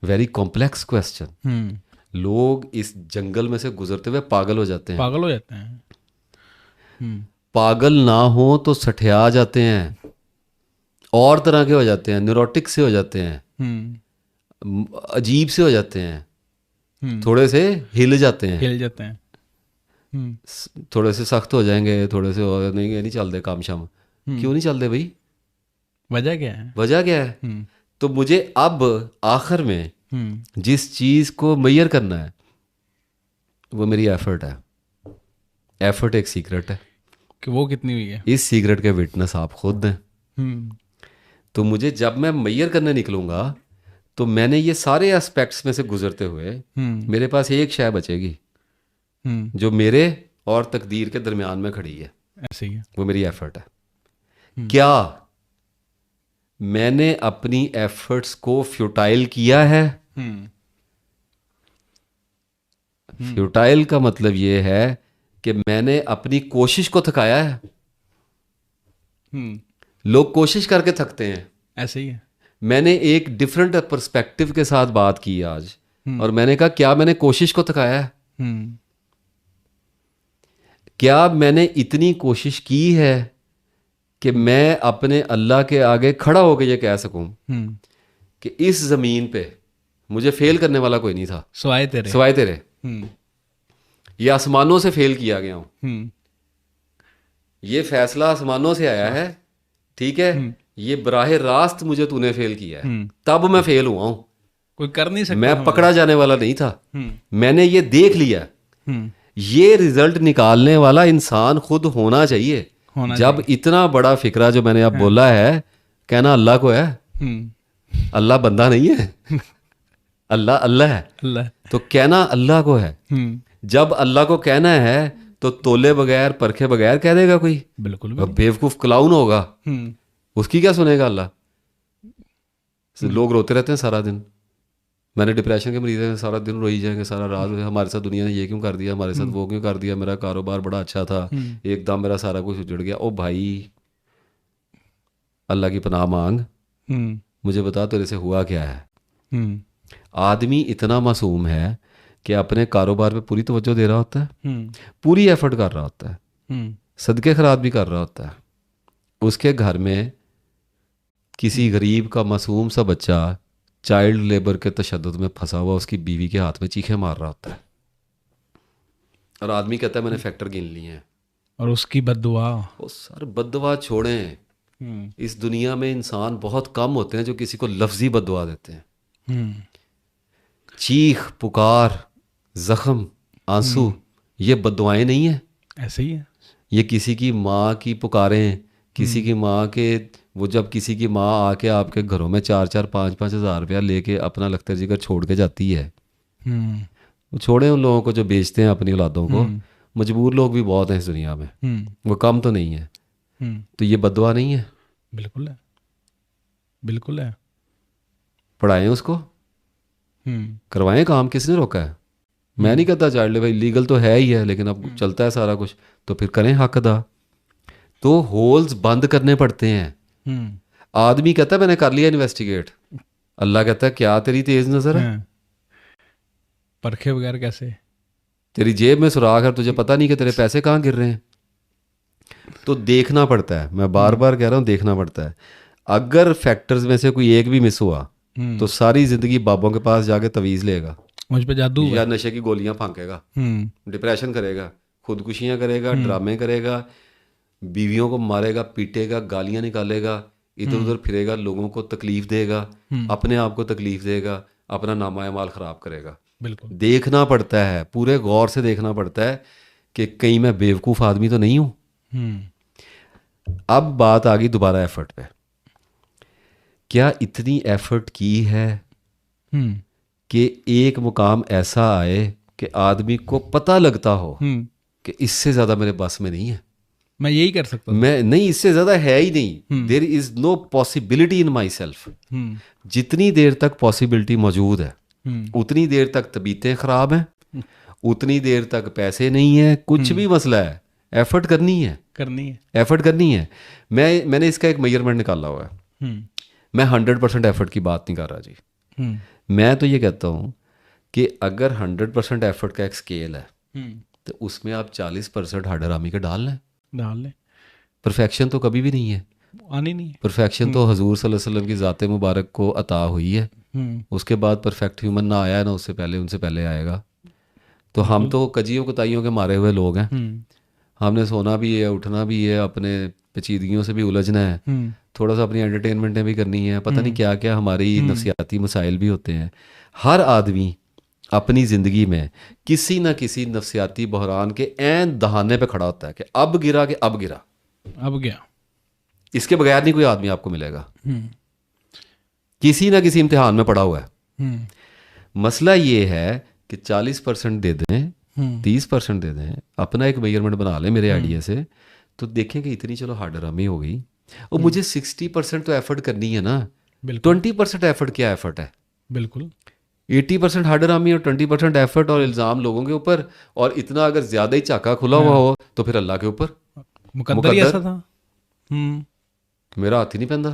Speaker 2: very complex question.
Speaker 1: Hmm.
Speaker 2: लोग इस जंगल में से गुजरते हुए पागल हो जाते हैं।
Speaker 1: पागल हो जाते हैं। हम्म।
Speaker 2: पागल ना हो तो सठिया जाते हैं, और तरह के हो जाते हैं, न्यूरोटिक से हो जाते हैं,
Speaker 1: हम्म।
Speaker 2: अजीब से हो जाते हैं,
Speaker 1: हम्म।
Speaker 2: थोड़े से हिल जाते हैं,
Speaker 1: हिल जाते हैं। हम्म।
Speaker 2: थोड़े से सख्त हो जाएंगे, थोड़े से और नहीं, ये नहीं चलते काम शाम। क्यों नहीं चलते भाई?
Speaker 1: वजह क्या है?
Speaker 2: वजह क्या है?
Speaker 1: हम्म।
Speaker 2: तो मुझे अब आखिर में
Speaker 1: हम्म।
Speaker 2: जिस चीज़ को मैयर करना है वो मेरी एफर्ट है। एफर्ट एक सीक्रेट है,
Speaker 1: कि वो कितनी हुई है?
Speaker 2: इस सीक्रेट के विटनेस आप खुद हैं।
Speaker 1: हम्म।
Speaker 2: तो मुझे जब मैं मैयर करने निकलूंगा तो मैंने ये सारे एस्पेक्ट्स में से गुजरते हुए
Speaker 1: हम्म।
Speaker 2: मेरे पास एक शय बचेगी
Speaker 1: हम्म।
Speaker 2: जो मेरे और तकदीर के दरमियान में खड़ी है,
Speaker 1: ऐसे ही है।
Speaker 2: वो मेरी एफर्ट है। क्या मैंने अपनी एफर्ट्स को फ्यूटाइल किया है?
Speaker 1: हम्म।
Speaker 2: फ्यूटाइल का मतलब ये है कि मैंने अपनी कोशिश को थकाया है।
Speaker 1: हम्म।
Speaker 2: लोग कोशिश करके थकते हैं।
Speaker 1: ऐसे ही है।
Speaker 2: मैंने एक डिफरेंट पर्सपेक्टिव के साथ बात की आज,
Speaker 1: हम्म।
Speaker 2: और मैंने कहा क्या मैंने कोशिश को थकाया है?
Speaker 1: हम्म।
Speaker 2: क्या मैंने इतनी कोशिश की है कि मैं अपने अल्लाह के आगे खड़ा होकर ये कह सकूं
Speaker 1: हम्म।
Speaker 2: कि इस ज़मीन पे मुझे फेल करने वाला कोई नहीं था
Speaker 1: सवाए तेरे।
Speaker 2: सिवाय तेरे।
Speaker 1: हम्म।
Speaker 2: ये आसमानों से फेल किया गया हूं,
Speaker 1: हम्म।
Speaker 2: ये फैसला आसमानों से आया है, ठीक है? ये बराह रास्त मुझे तूने फेल किया है, तब मैं फेल हुआ हूं।
Speaker 1: कोई कर नहीं सकता।
Speaker 2: मैं पकड़ा जाने वाला नहीं था,
Speaker 1: हम्म।
Speaker 2: मैंने ये देख लिया।
Speaker 1: हम्म।
Speaker 2: ये रिजल्ट निकालने वाला इंसान खुद होना चाहिए।
Speaker 1: होना
Speaker 2: जब इतना बड़ा फिक्रा जो मैंने अब बोला है, कहना अल्लाह को है,
Speaker 1: हम्म।
Speaker 2: अल्लाह बंदा नहीं है। अल्लाह अल्लाह है,
Speaker 1: अल्लाह।
Speaker 2: तो कहना अल्लाह को है।
Speaker 1: हम्म।
Speaker 2: जब अल्लाह को कहना है तो तोले बगैर परखे बगैर कह देगा कोई?
Speaker 1: बिल्कुल भी
Speaker 2: अब बेवकूफ क्लाउन होगा,
Speaker 1: हम्म।
Speaker 2: उसकी क्या सुनेगा अल्लाह? लोग रोते रहते हैं सारा दिन। मैंने डिप्रेशन के मरीज हैं, सारा दिन रोई जाएंगे, सारा रात हमारे साथ दुनिया ने ये क्यों कर दिया, हमारे साथ वो क्यों कर दिया, मेरा कारोबार बड़ा अच्छा था, एकदम मेरा सारा कुछ उजड़ गया। ओ भाई, अल्लाह की पनाह मांग,
Speaker 1: हम्म।
Speaker 2: मुझे बता तेरे से हुआ क्या है?
Speaker 1: हम्म।
Speaker 2: आदमी इतना मासूम है कि अपने कारोबार पे पूरी तवज्जो दे रहा होता है,
Speaker 1: हम्म।
Speaker 2: पूरी एफर्ट कर रहा होता है,
Speaker 1: हम्म।
Speaker 2: सदके खैरात भी कर रहा होता है। उसके घर में किसी गरीब का मासूम सा बच्चा चाइल्ड लेबर के तशद्दुद में फंसा हुआ उसकी बीवी के हाथ में चीखे मार रहा होता है, और आदमी कहता है मैंने फैक्टर गिन लिए हैं।
Speaker 1: और उसकी बद्दुआ।
Speaker 2: वो सर बद्दुआ छोड़ें, इस दुनिया में इंसान बहुत कम होते हैं जो किसी को लफ्जी बद्दुआ देते हैं।
Speaker 1: हम्म।
Speaker 2: चीख पुकार, जख्म, आंसू, ये बद्दुआएं नहीं है।
Speaker 1: ऐसे ही है।
Speaker 2: ये किसी की माँ की पुकारें, किसी की माँ के, वो जब किसी की माँ आके आपके घरों में 4-4 5-5 हज़ार रुपया लेके अपना लख्तर जिगर छोड़ के जाती है,
Speaker 1: हम्म।
Speaker 2: वो छोड़े उन लोगों को जो बेचते हैं अपनी औलादों को। मजबूर लोग भी बहुत हैं इस दुनिया में, वो कम तो नहीं है। तो ये बद्दुआ नहीं है।
Speaker 1: बिल्कुल है, बिल्कुल है।
Speaker 2: पढ़ाएं उसको, करवाएं काम, किसने रोका है? मैं नहीं कहता चाइल्ड लेबर लीगल तो है ही है, लेकिन अब चलता है सारा कुछ, तो फिर करें हक अदा। तो होल्स बंद करने पड़ते हैं। आदमी कहता है मैंने कर लिया इन्वेस्टिगेट, अल्लाह कहता है क्या तेरी तेज नजर है?
Speaker 1: परखे बगैर कैसे?
Speaker 2: तेरी जेब में सुराख है, तुझे पता नहीं कि तेरे पैसे कहाँ गिर रहे हैं? तो देखना पड़ता है, मैं बार बार कह रहा हूँ, देखना पड़ता है। अगर फैक्टर्स में से कोई एक भी मिस हुआ तो सारी जिंदगी बाबों के पास जाके तवीज़ लेगा,
Speaker 1: मुझ पे जादू
Speaker 2: या नशे की गोलियां फांकेगा, डिप्रेशन करेगा, खुदकुशियां करेगा, ड्रामे करेगा, बीवियों को मारेगा, पीटेगा, गालियां निकालेगा, इधर उधर फिरेगा, लोगों को तकलीफ देगा, अपने आप को तकलीफ देगा, अपना नामा माल ख़राब करेगा।
Speaker 1: बिल्कुल।
Speaker 2: देखना पड़ता है, पूरे गौर से देखना पड़ता है कि कहीं मैं बेवकूफ़ आदमी तो नहीं हूँ। अब बात आ गई दोबारा एफर्ट पे। क्या इतनी एफर्ट की है कि एक मुकाम ऐसा आए कि आदमी को पता लगता हो कि इससे ज़्यादा मेरे बस में नहीं है,
Speaker 1: मैं यही कर सकता हूँ,
Speaker 2: मैं नहीं, इससे ज़्यादा है ही नहीं, there is no possibility in myself. जितनी देर तक पॉसिबिलिटी मौजूद है उतनी देर तक तबीयतें ख़राब हैं, उतनी देर तक पैसे नहीं है, कुछ भी मसला है, एफर्ट करनी है, एफर्ट करनी है। मैंने इसका एक मेजरमेंट निकाला हुआ है। मैं 100% एफर्ट की बात नहीं कर रहा जी। मैं तो ये कहता हूँ कि अगर 100% एफर्ट का एक स्केल है तो उसमें आप 40% हार्डरामी के डाल लें। परफेक्शन तो कभी भी नहीं है,
Speaker 1: आनी नहीं है।
Speaker 2: परफेक्शन तो हजूर सल्लल्लाहु अलैहि वसल्लम की ज़ात मुबारक को अता हुई है, उसके बाद परफेक्ट ह्यूमन ना आया है, ना उससे पहले, उनसे पहले आएगा। तो हम तो कजियों कुताइयों के मारे हुए लोग हैं। हमने सोना भी है, उठना भी है, अपने पेचीदगियों से भी उलझना है, थोड़ा सा अपनी एंटरटेनमेंटें भी करनी है, पता नहीं क्या क्या हमारी नफ्सियाती मसाइल भी होते हैं। हर आदमी अपनी ज़िंदगी में किसी ना किसी नफ्सियाती बहरान के ऐन दहाने पे खड़ा होता है कि अब गिरा, कि अब गिरा,
Speaker 1: अब गया।
Speaker 2: इसके बगैर नहीं कोई आदमी आपको मिलेगा, किसी ना किसी इम्तिहान में पड़ा हुआ है। मसला ये है कि 40% दे दें, 30% दे दें, अपना एक मेजरमेंट बना लें मेरे आइडिया से, तो देखें कि इतनी चलो हार्डरामी हो गई, और मुझे 60% तो एफर्ट करनी है ना। 20% एफर्ट क्या एफर्ट है?
Speaker 1: बिल्कुल।
Speaker 2: 80% हार्डरामी और 20% एफर्ट और इल्ज़ाम लोगों के ऊपर, और इतना अगर ज़्यादा ही चाका खुला हुआ हो तो फिर अल्लाह के ऊपर।
Speaker 1: मुकद्दर ही ऐसा था।
Speaker 2: मेरा हाथ ही नहीं पैंदा,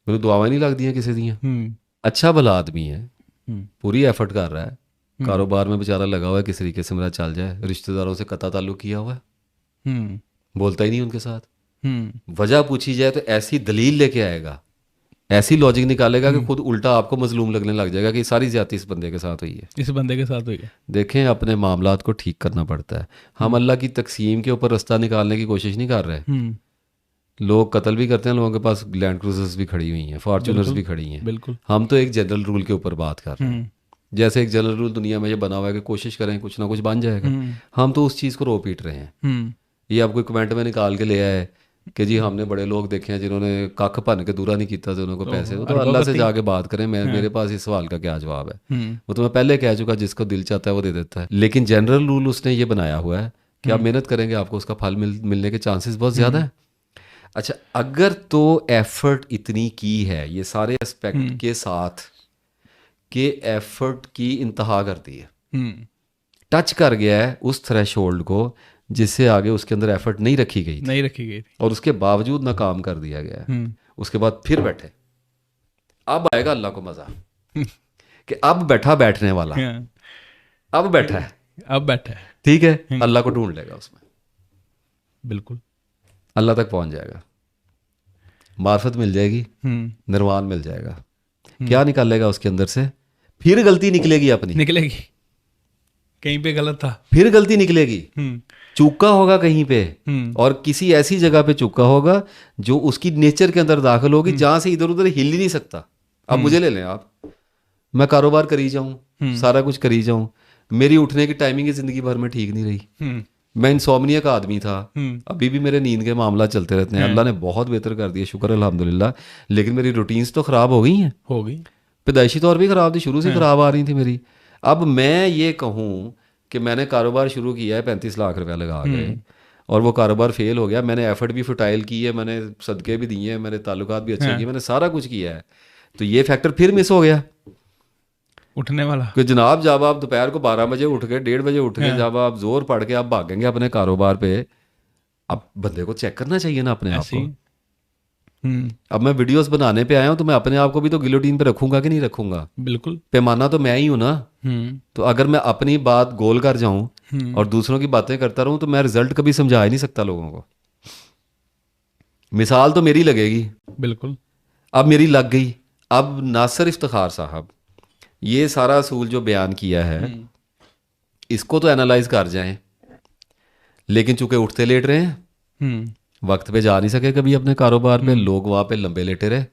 Speaker 2: मेरी दुआएं नहीं लगती हैं किसी दियाँ। अच्छा भला आदमी है, पूरी एफर्ट कर रहा है, कारोबार में बेचारा लगा हुआ है, किस तरीके से मेरा चल जाए, रिश्तेदारों से कता ताल्लुक किया हुआ है, बोलता ही नहीं उनके साथ। वजह पूछी जाए तो ऐसी दलील लेके आएगा, ऐसी लॉजिक निकालेगा कि खुद उल्टा आपको मजलूम लगने लग जाएगा कि सारी ज्यादती इस बंदे के साथ हुई है,
Speaker 1: इस बंदे के साथ हुई है।
Speaker 2: देखें, अपने मामलात को ठीक करना पड़ता है। हम अल्लाह की तकसीम के ऊपर रास्ता निकालने की कोशिश नहीं कर रहे। लोग कत्ल भी करते हैं, लोगों के पास लैंड क्रूजर्स भी खड़ी हुई हैं, फॉर्चूनर्स भी खड़ी हैं।
Speaker 1: बिल्कुल।
Speaker 2: हम तो एक जनरल रूल के ऊपर बात कर रहे हैं। जैसे एक जनरल रूल दुनिया में ये बना हुआ है कि कोशिश करें कुछ ना कुछ बन जाएगा, हम तो उस चीज़ को रो पीट रहे हैं। ये आपको कमेंट में निकाल के ले आए कि जी हमने बड़े लोग देखे हैं जिन्होंने कख भन के दूरा नहीं किया तो उनको पैसे, तो अल्लाह से जाके बात करें। मेरे पास इस सवाल का क्या जवाब है? वो तो मैं पहले कह चुका, जिसको दिल चाहता है वो दे देता है। लेकिन जनरल रूल उसने ये बनाया हुआ है कि आप मेहनत करेंगे आपको उसका फल मिलने के चांसेस बहुत ज़्यादा है। अच्छा, अगर तो एफर्ट इतनी की है, ये सारे एस्पेक्ट के साथ कि एफर्ट की इंतहा कर दी है, टच कर गया है उस थ्रेशोल्ड को जिससे आगे उसके अंदर एफर्ट नहीं रखी गई थी, और उसके बावजूद नाकाम कर दिया गया है, उसके बाद फिर बैठे, अब आएगा अल्लाह को मजा कि अब बैठा बैठने वाला, अब बैठा है, ठीक है, अल्लाह को ढूंढ लेगा उसमें,
Speaker 1: बिल्कुल
Speaker 2: अल्लाह तक पहुंच जाएगा, मार्फत मिल जाएगी, निर्वाण मिल जाएगा। क्या निकालेगा उसके अंदर से? फिर गलती निकलेगी अपनी,
Speaker 1: कहीं पे गलत था।
Speaker 2: फिर गलती निकलेगी, चूका होगा कहीं पे, और किसी ऐसी जगह पे चूका होगा जो उसकी नेचर के अंदर दाखिल होगी, जहां से इधर उधर हिल ही नहीं सकता। अब मुझे ले लें आप, मैं कारोबार करी जाऊं, सारा कुछ करी जाऊं, मेरी उठने की टाइमिंग जिंदगी भर में ठीक नहीं रही। मैं इंसोम्निया का आदमी था, अभी भी मेरे नींद के मामला चलते रहते हैं। अल्लाह ने बहुत बेहतर कर दिया, शुक्र अल्हम्दुलिल्लाह, लेकिन मेरी रूटीन्स तो ख़राब हो गई हैं,
Speaker 1: हो गई,
Speaker 2: पैदाइशी तौर भी ख़राब थी, शुरू से ख़राब आ रही थी मेरी। अब मैं ये कहूँ कि मैंने कारोबार शुरू किया है 35 लाख रुपया लगा गए, और वो कारोबार फेल हो गया, मैंने एफर्ट भी फुटाइल की है, मैंने सदक़े भी दिए हैं, मेरे ताल्लुकात भी अच्छे किए, मैंने सारा कुछ किया है, तो ये फैक्टर फिर मिस हो गया
Speaker 1: उठने वाला।
Speaker 2: कि जनाब जब आप दोपहर को 12 बजे उठ के 1:30 बजे उठ के जब आप जोर पड़ के आप भागेंगे अपने कारोबार पे, अब बंदे को चेक करना चाहिए ना अपने आप को। अब मैं वीडियोस बनाने पे आया हूँ, तो मैं अपने आप को भी तो गिलोटीन पे रखूंगा कि नहीं रखूंगा?
Speaker 1: बिल्कुल,
Speaker 2: पैमाना तो मैं ही हूं ना। तो अगर मैं अपनी बात गोल कर जाऊं और दूसरों की बातें करता रहूं, तो मैं रिजल्ट कभी समझा ही नहीं सकता लोगों को। मिसाल तो मेरी लगेगी,
Speaker 1: बिल्कुल।
Speaker 2: अब मेरी लग गई। अब नासिर इफ्तिखार साहब ये सारा असूल जो बयान किया है, इसको तो एनालाइज कर जाएं, लेकिन चूंकि उठते लेट रहे हैं, वक्त पे जा नहीं सके कभी अपने कारोबार पे, लोग वहां पे लंबे लेटे रहे,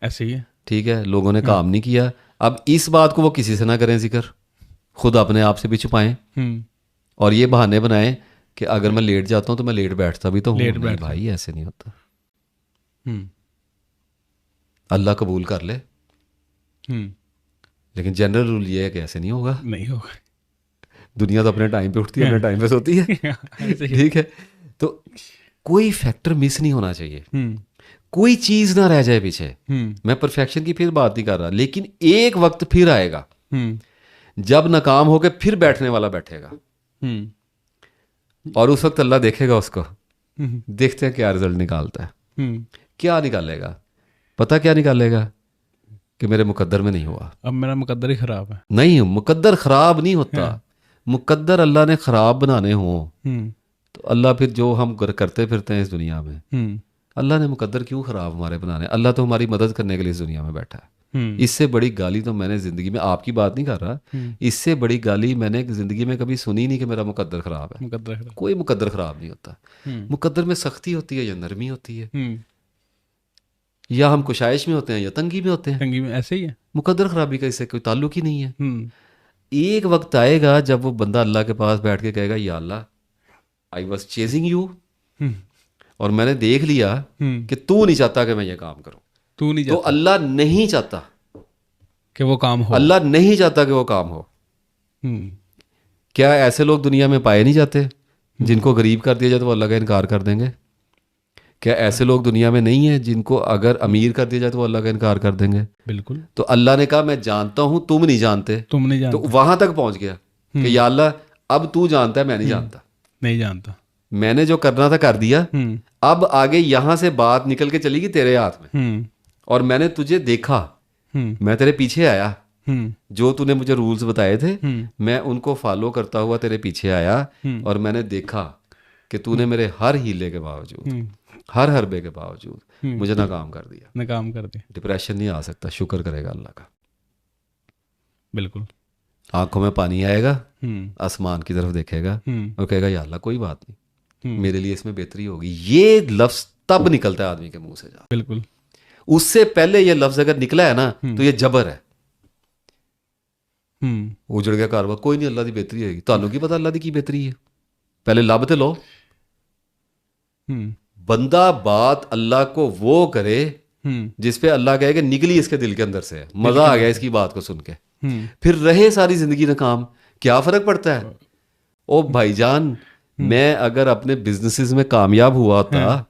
Speaker 1: ऐसे ही है।
Speaker 2: ठीक है, लोगों ने काम नहीं किया। अब इस बात को वो किसी से ना करें जिक्र, खुद अपने आप से भी छुपाएं, और ये बहाने बनाएं कि अगर मैं लेट जाता हूं तो मैं लेट बैठता भी तो हूं। नहीं भाई, ऐसे नहीं होता। अल्लाह कबूल कर ले, लेकिन जनरल रूल ये है कि ऐसे नहीं होगा।
Speaker 1: नहीं होगा।
Speaker 2: दुनिया तो अपने टाइम पे उठती है, अपने टाइम पे सोती है, ठीक है। तो कोई फैक्टर मिस नहीं होना चाहिए, कोई चीज ना रह जाए पीछे। मैं परफेक्शन की फिर बात नहीं कर रहा, लेकिन एक वक्त फिर आएगा जब नाकाम होके फिर बैठने वाला बैठेगा, और उस वक्त अल्लाह देखेगा उसको। देखते हैं क्या रिजल्ट निकालता है। क्या निकालेगा? पता क्या निकालेगा? कि मेरे मुकद्दर में नहीं हुआ।
Speaker 1: अब मेरा मुकद्दर ही खराब है।
Speaker 2: नहीं, मुकद्दर खराब नहीं होता। मुकद्दर अल्लाह ने खराब बनाने हो तो अल्लाह फिर जो हम करते फिरते हैं इस दुनिया में, अल्लाह ने मुकद्दर क्यों खराब हमारे बनाने? अल्लाह तो हमारी मदद करने के लिए इस दुनिया में बैठा है। इससे बड़ी गाली तो मैंने जिंदगी में, आपकी बात नहीं कर रहा, इससे बड़ी गाली मैंने जिंदगी में कभी सुनी नहीं कि मेरा मुकद्दर खराब है। कोई मुकद्दर खराब नहीं होता। मुकद्दर में सख्ती होती है या नरमी होती है, या हम कुशाइश में होते हैं या तंगी में होते हैं।
Speaker 1: तंगी में ऐसे ही है। मुकद्दर
Speaker 2: खराबी का इससे कोई ताल्लुक ही नहीं है। एक वक्त आएगा जब वो बंदा अल्लाह के पास बैठ के कहेगा, या अल्लाह, आई वॉज चेजिंग यू, और मैंने देख लिया कि तू नहीं चाहता कि मैं ये काम करूं।
Speaker 1: तू नहीं चाहता,
Speaker 2: तो अल्लाह नहीं चाहता
Speaker 1: कि वो काम हो।
Speaker 2: अल्लाह नहीं चाहता कि वो काम हो। क्या ऐसे लोग दुनिया में पाए नहीं जाते जिनको गरीब कर दिया जाए तो वो अल्लाह का इनकार कर देंगे? क्या ऐसे लोग दुनिया में नहीं है जिनको अगर अमीर कर दिया जाए तो वो अल्लाह का इनकार कर देंगे?
Speaker 1: बिल्कुल।
Speaker 2: तो अल्लाह ने कहा मैं जानता हूं, तुम नहीं जानते। तो वहां तक पहुंच गया कि या अल्लाह, अब तू जानता है, मैं नहीं जानता।
Speaker 1: नहीं जानता,
Speaker 2: मैंने जो करना था कर दिया। अब आगे यहां से बात निकल के चलेगी तेरे हाथ में, और मैंने तुझे देखा, मैं तेरे पीछे आया, जो तूने मुझे रूल्स बताए थे मैं उनको फॉलो करता हुआ तेरे पीछे आया, और मैंने देखा कि तूने मेरे हर हीले के बावजूद, हर हरबे के बावजूद मुझे नाकाम कर दिया।
Speaker 1: नाकाम कर दिया।
Speaker 2: डिप्रेशन नहीं आ सकता, शुक्र करेगा अल्लाह का।
Speaker 1: बिल्कुल।
Speaker 2: आंखों में पानी आएगा, आसमान की तरफ देखेगा और कहेगा, या अल्लाह कोई बात नहीं, मेरे लिए इसमें बेहतरी होगी। ये लफ्ज तब निकलता है आदमी के मुंह से।
Speaker 1: बिल्कुल।
Speaker 2: उससे पहले ये लफ्ज अगर निकला है ना, तो ये जबर है। उजड़ गया कारोबार, कोई नहीं, अल्लाह की बेहतरी होगी। ਤੁਹਾਨੂੰ ਕੀ ਪਤਾ अल्लाह की बेहतरी है? पहले लब तो लो। बंदा बात अल्लाह को वो करे जिसपे अल्लाह कहे कि निकली इसके दिल के अंदर से, मजा आ गया इसकी बात को सुन के, फिर रहे सारी जिंदगी नाकाम। क्या फर्क पड़ता है? ओ भाईजान, मैं अगर अपने बिजनेसेस में कामयाब हुआ होता,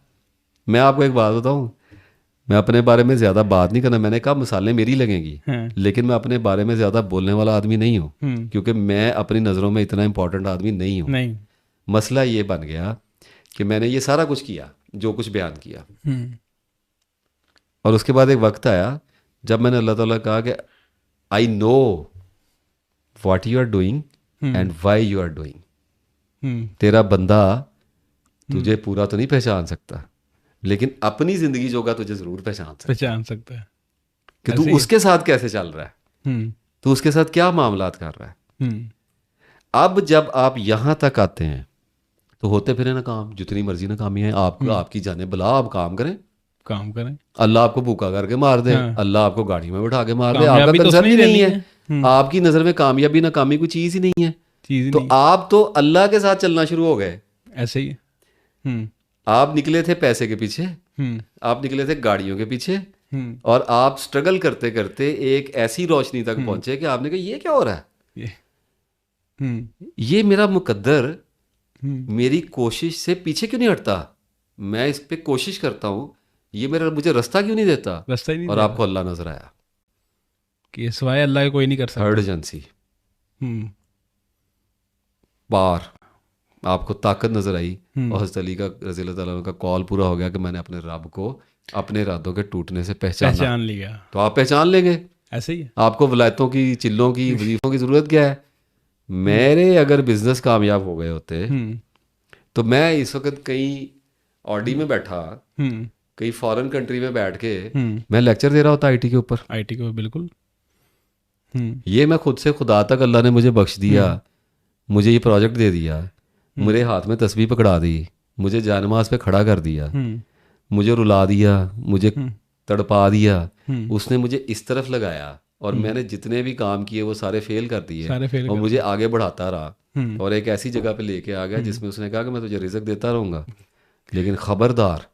Speaker 2: मैं आपको एक बात बताऊं, मैं अपने बारे में ज्यादा बात नहीं करना, मैंने कहा मिसालें मेरी लगेंगी, लेकिन मैं अपने बारे में ज्यादा बोलने वाला आदमी नहीं हूं, क्योंकि मैं अपनी नजरों में इतना इंपॉर्टेंट आदमी नहीं हूं। मसला ये बन गया कि मैंने ये सारा कुछ किया, जो कुछ बयान किया, और उसके बाद एक वक्त आया जब मैंने अल्लाह ताला कहा कि I know what you are doing and why you are doing. तेरा बंदा तुझे पूरा तो नहीं पहचान सकता, लेकिन अपनी जिंदगी जोगा तुझे जरूर पहचान सकता है कि तू उसके साथ कैसे चल रहा है, तू उसके साथ क्या मामलात कर रहा है। अब जब आप यहाँ तक आते हैं तो होते फिर ना काम, जितनी मर्जी नाकामी है आपको, आपकी जाने बला, आप काम करें,
Speaker 1: काम करें।
Speaker 2: अल्लाह आपको भूखा करके मार दे,
Speaker 1: हाँ,
Speaker 2: अल्लाह आपको गाड़ी में बैठा के मार दे, आपका
Speaker 1: कामयाबी तो
Speaker 2: कंसर्न
Speaker 1: उसने
Speaker 2: ही
Speaker 1: ही
Speaker 2: नहीं
Speaker 1: देनी
Speaker 2: है।
Speaker 1: है।
Speaker 2: आपकी नज़र में कामयाबी नाकामी कोई चीज़ ही नहीं है।
Speaker 1: चीज़ ही
Speaker 2: तो
Speaker 1: नहीं,
Speaker 2: आप तो अल्लाह के साथ चलना शुरू हो गए।
Speaker 1: ऐसे ही है। हम्म
Speaker 2: आप निकले थे पैसे के पीछे,
Speaker 1: हम्म
Speaker 2: आप निकले थे गाड़ियों के पीछे,
Speaker 1: हम्म
Speaker 2: और आप स्ट्रगल करते करते एक ऐसी रोशनी तक
Speaker 1: हम्म
Speaker 2: पहुंचे कि आपने कहा ये क्या हो रहा है,
Speaker 1: ये हम्म
Speaker 2: ये मेरा मुकद्दर
Speaker 1: हम्म
Speaker 2: मेरी कोशिश से पीछे क्यों नहीं हटता, मैं इस पे कोशिश करता हूँ, ये मेरा मुझे रास्ता क्यों नहीं देता।
Speaker 1: रास्ता ही नहीं
Speaker 2: और
Speaker 1: दे
Speaker 2: आपको
Speaker 1: रहा
Speaker 2: अल्लाह नजर आया।
Speaker 1: कि सिवाय अल्लाह के कोई नहीं कर
Speaker 2: थर्ड
Speaker 1: सकता।
Speaker 2: एजेंसी
Speaker 1: हम्म
Speaker 2: पार, आपको ताकत नजर आई, और
Speaker 1: हम्म
Speaker 2: हज़रत अली का रज़ी अल्लाह तआला अन्हु का कॉल पूरा हो गया कि मैंने अपने रब को अपने इरादों के टूटने से पहचाना।
Speaker 1: पहचान लिया।
Speaker 2: तो आप पहचान लेंगे,
Speaker 1: ऐसे ही है।
Speaker 2: आपको वलायतों की, चिल्लों की, वजीफों की ज़रूरत क्या है। मेरे अगर बिजनेस कामयाब हो गए होते
Speaker 1: हम्म
Speaker 2: तो मैं इस वक्त कहीं ऑडी में बैठा,
Speaker 1: हम्म
Speaker 2: कहीं फॉरेन कंट्री में बैठ के
Speaker 1: हम्म
Speaker 2: मैं लेक्चर दे रहा होता आईटी के ऊपर।
Speaker 1: आईटी को बिल्कुल।
Speaker 2: ये मैं खुद से खुदा तक अल्लाह ने मुझे बख्श दिया, मुझे ये प्रोजेक्ट दे दिया, मेरे हाथ में तस्बीह पकड़ा दी, मुझे जानमाज पे खड़ा कर दिया,
Speaker 1: हम्म
Speaker 2: मुझे रुला दिया, मुझे तड़पा दिया,
Speaker 1: हम्म
Speaker 2: उसने मुझे इस तरफ लगाया, और मैंने जितने भी काम किए वो सारे फेल कर दिए,
Speaker 1: सारे फेल
Speaker 2: और
Speaker 1: कर
Speaker 2: मुझे आगे बढ़ाता रहा,
Speaker 1: हम्म
Speaker 2: और एक ऐसी जगह पे लेके आ गया जिसमें उसने कहा कि मैं तुझे रिज़्क देता रहूँगा, लेकिन ख़बरदार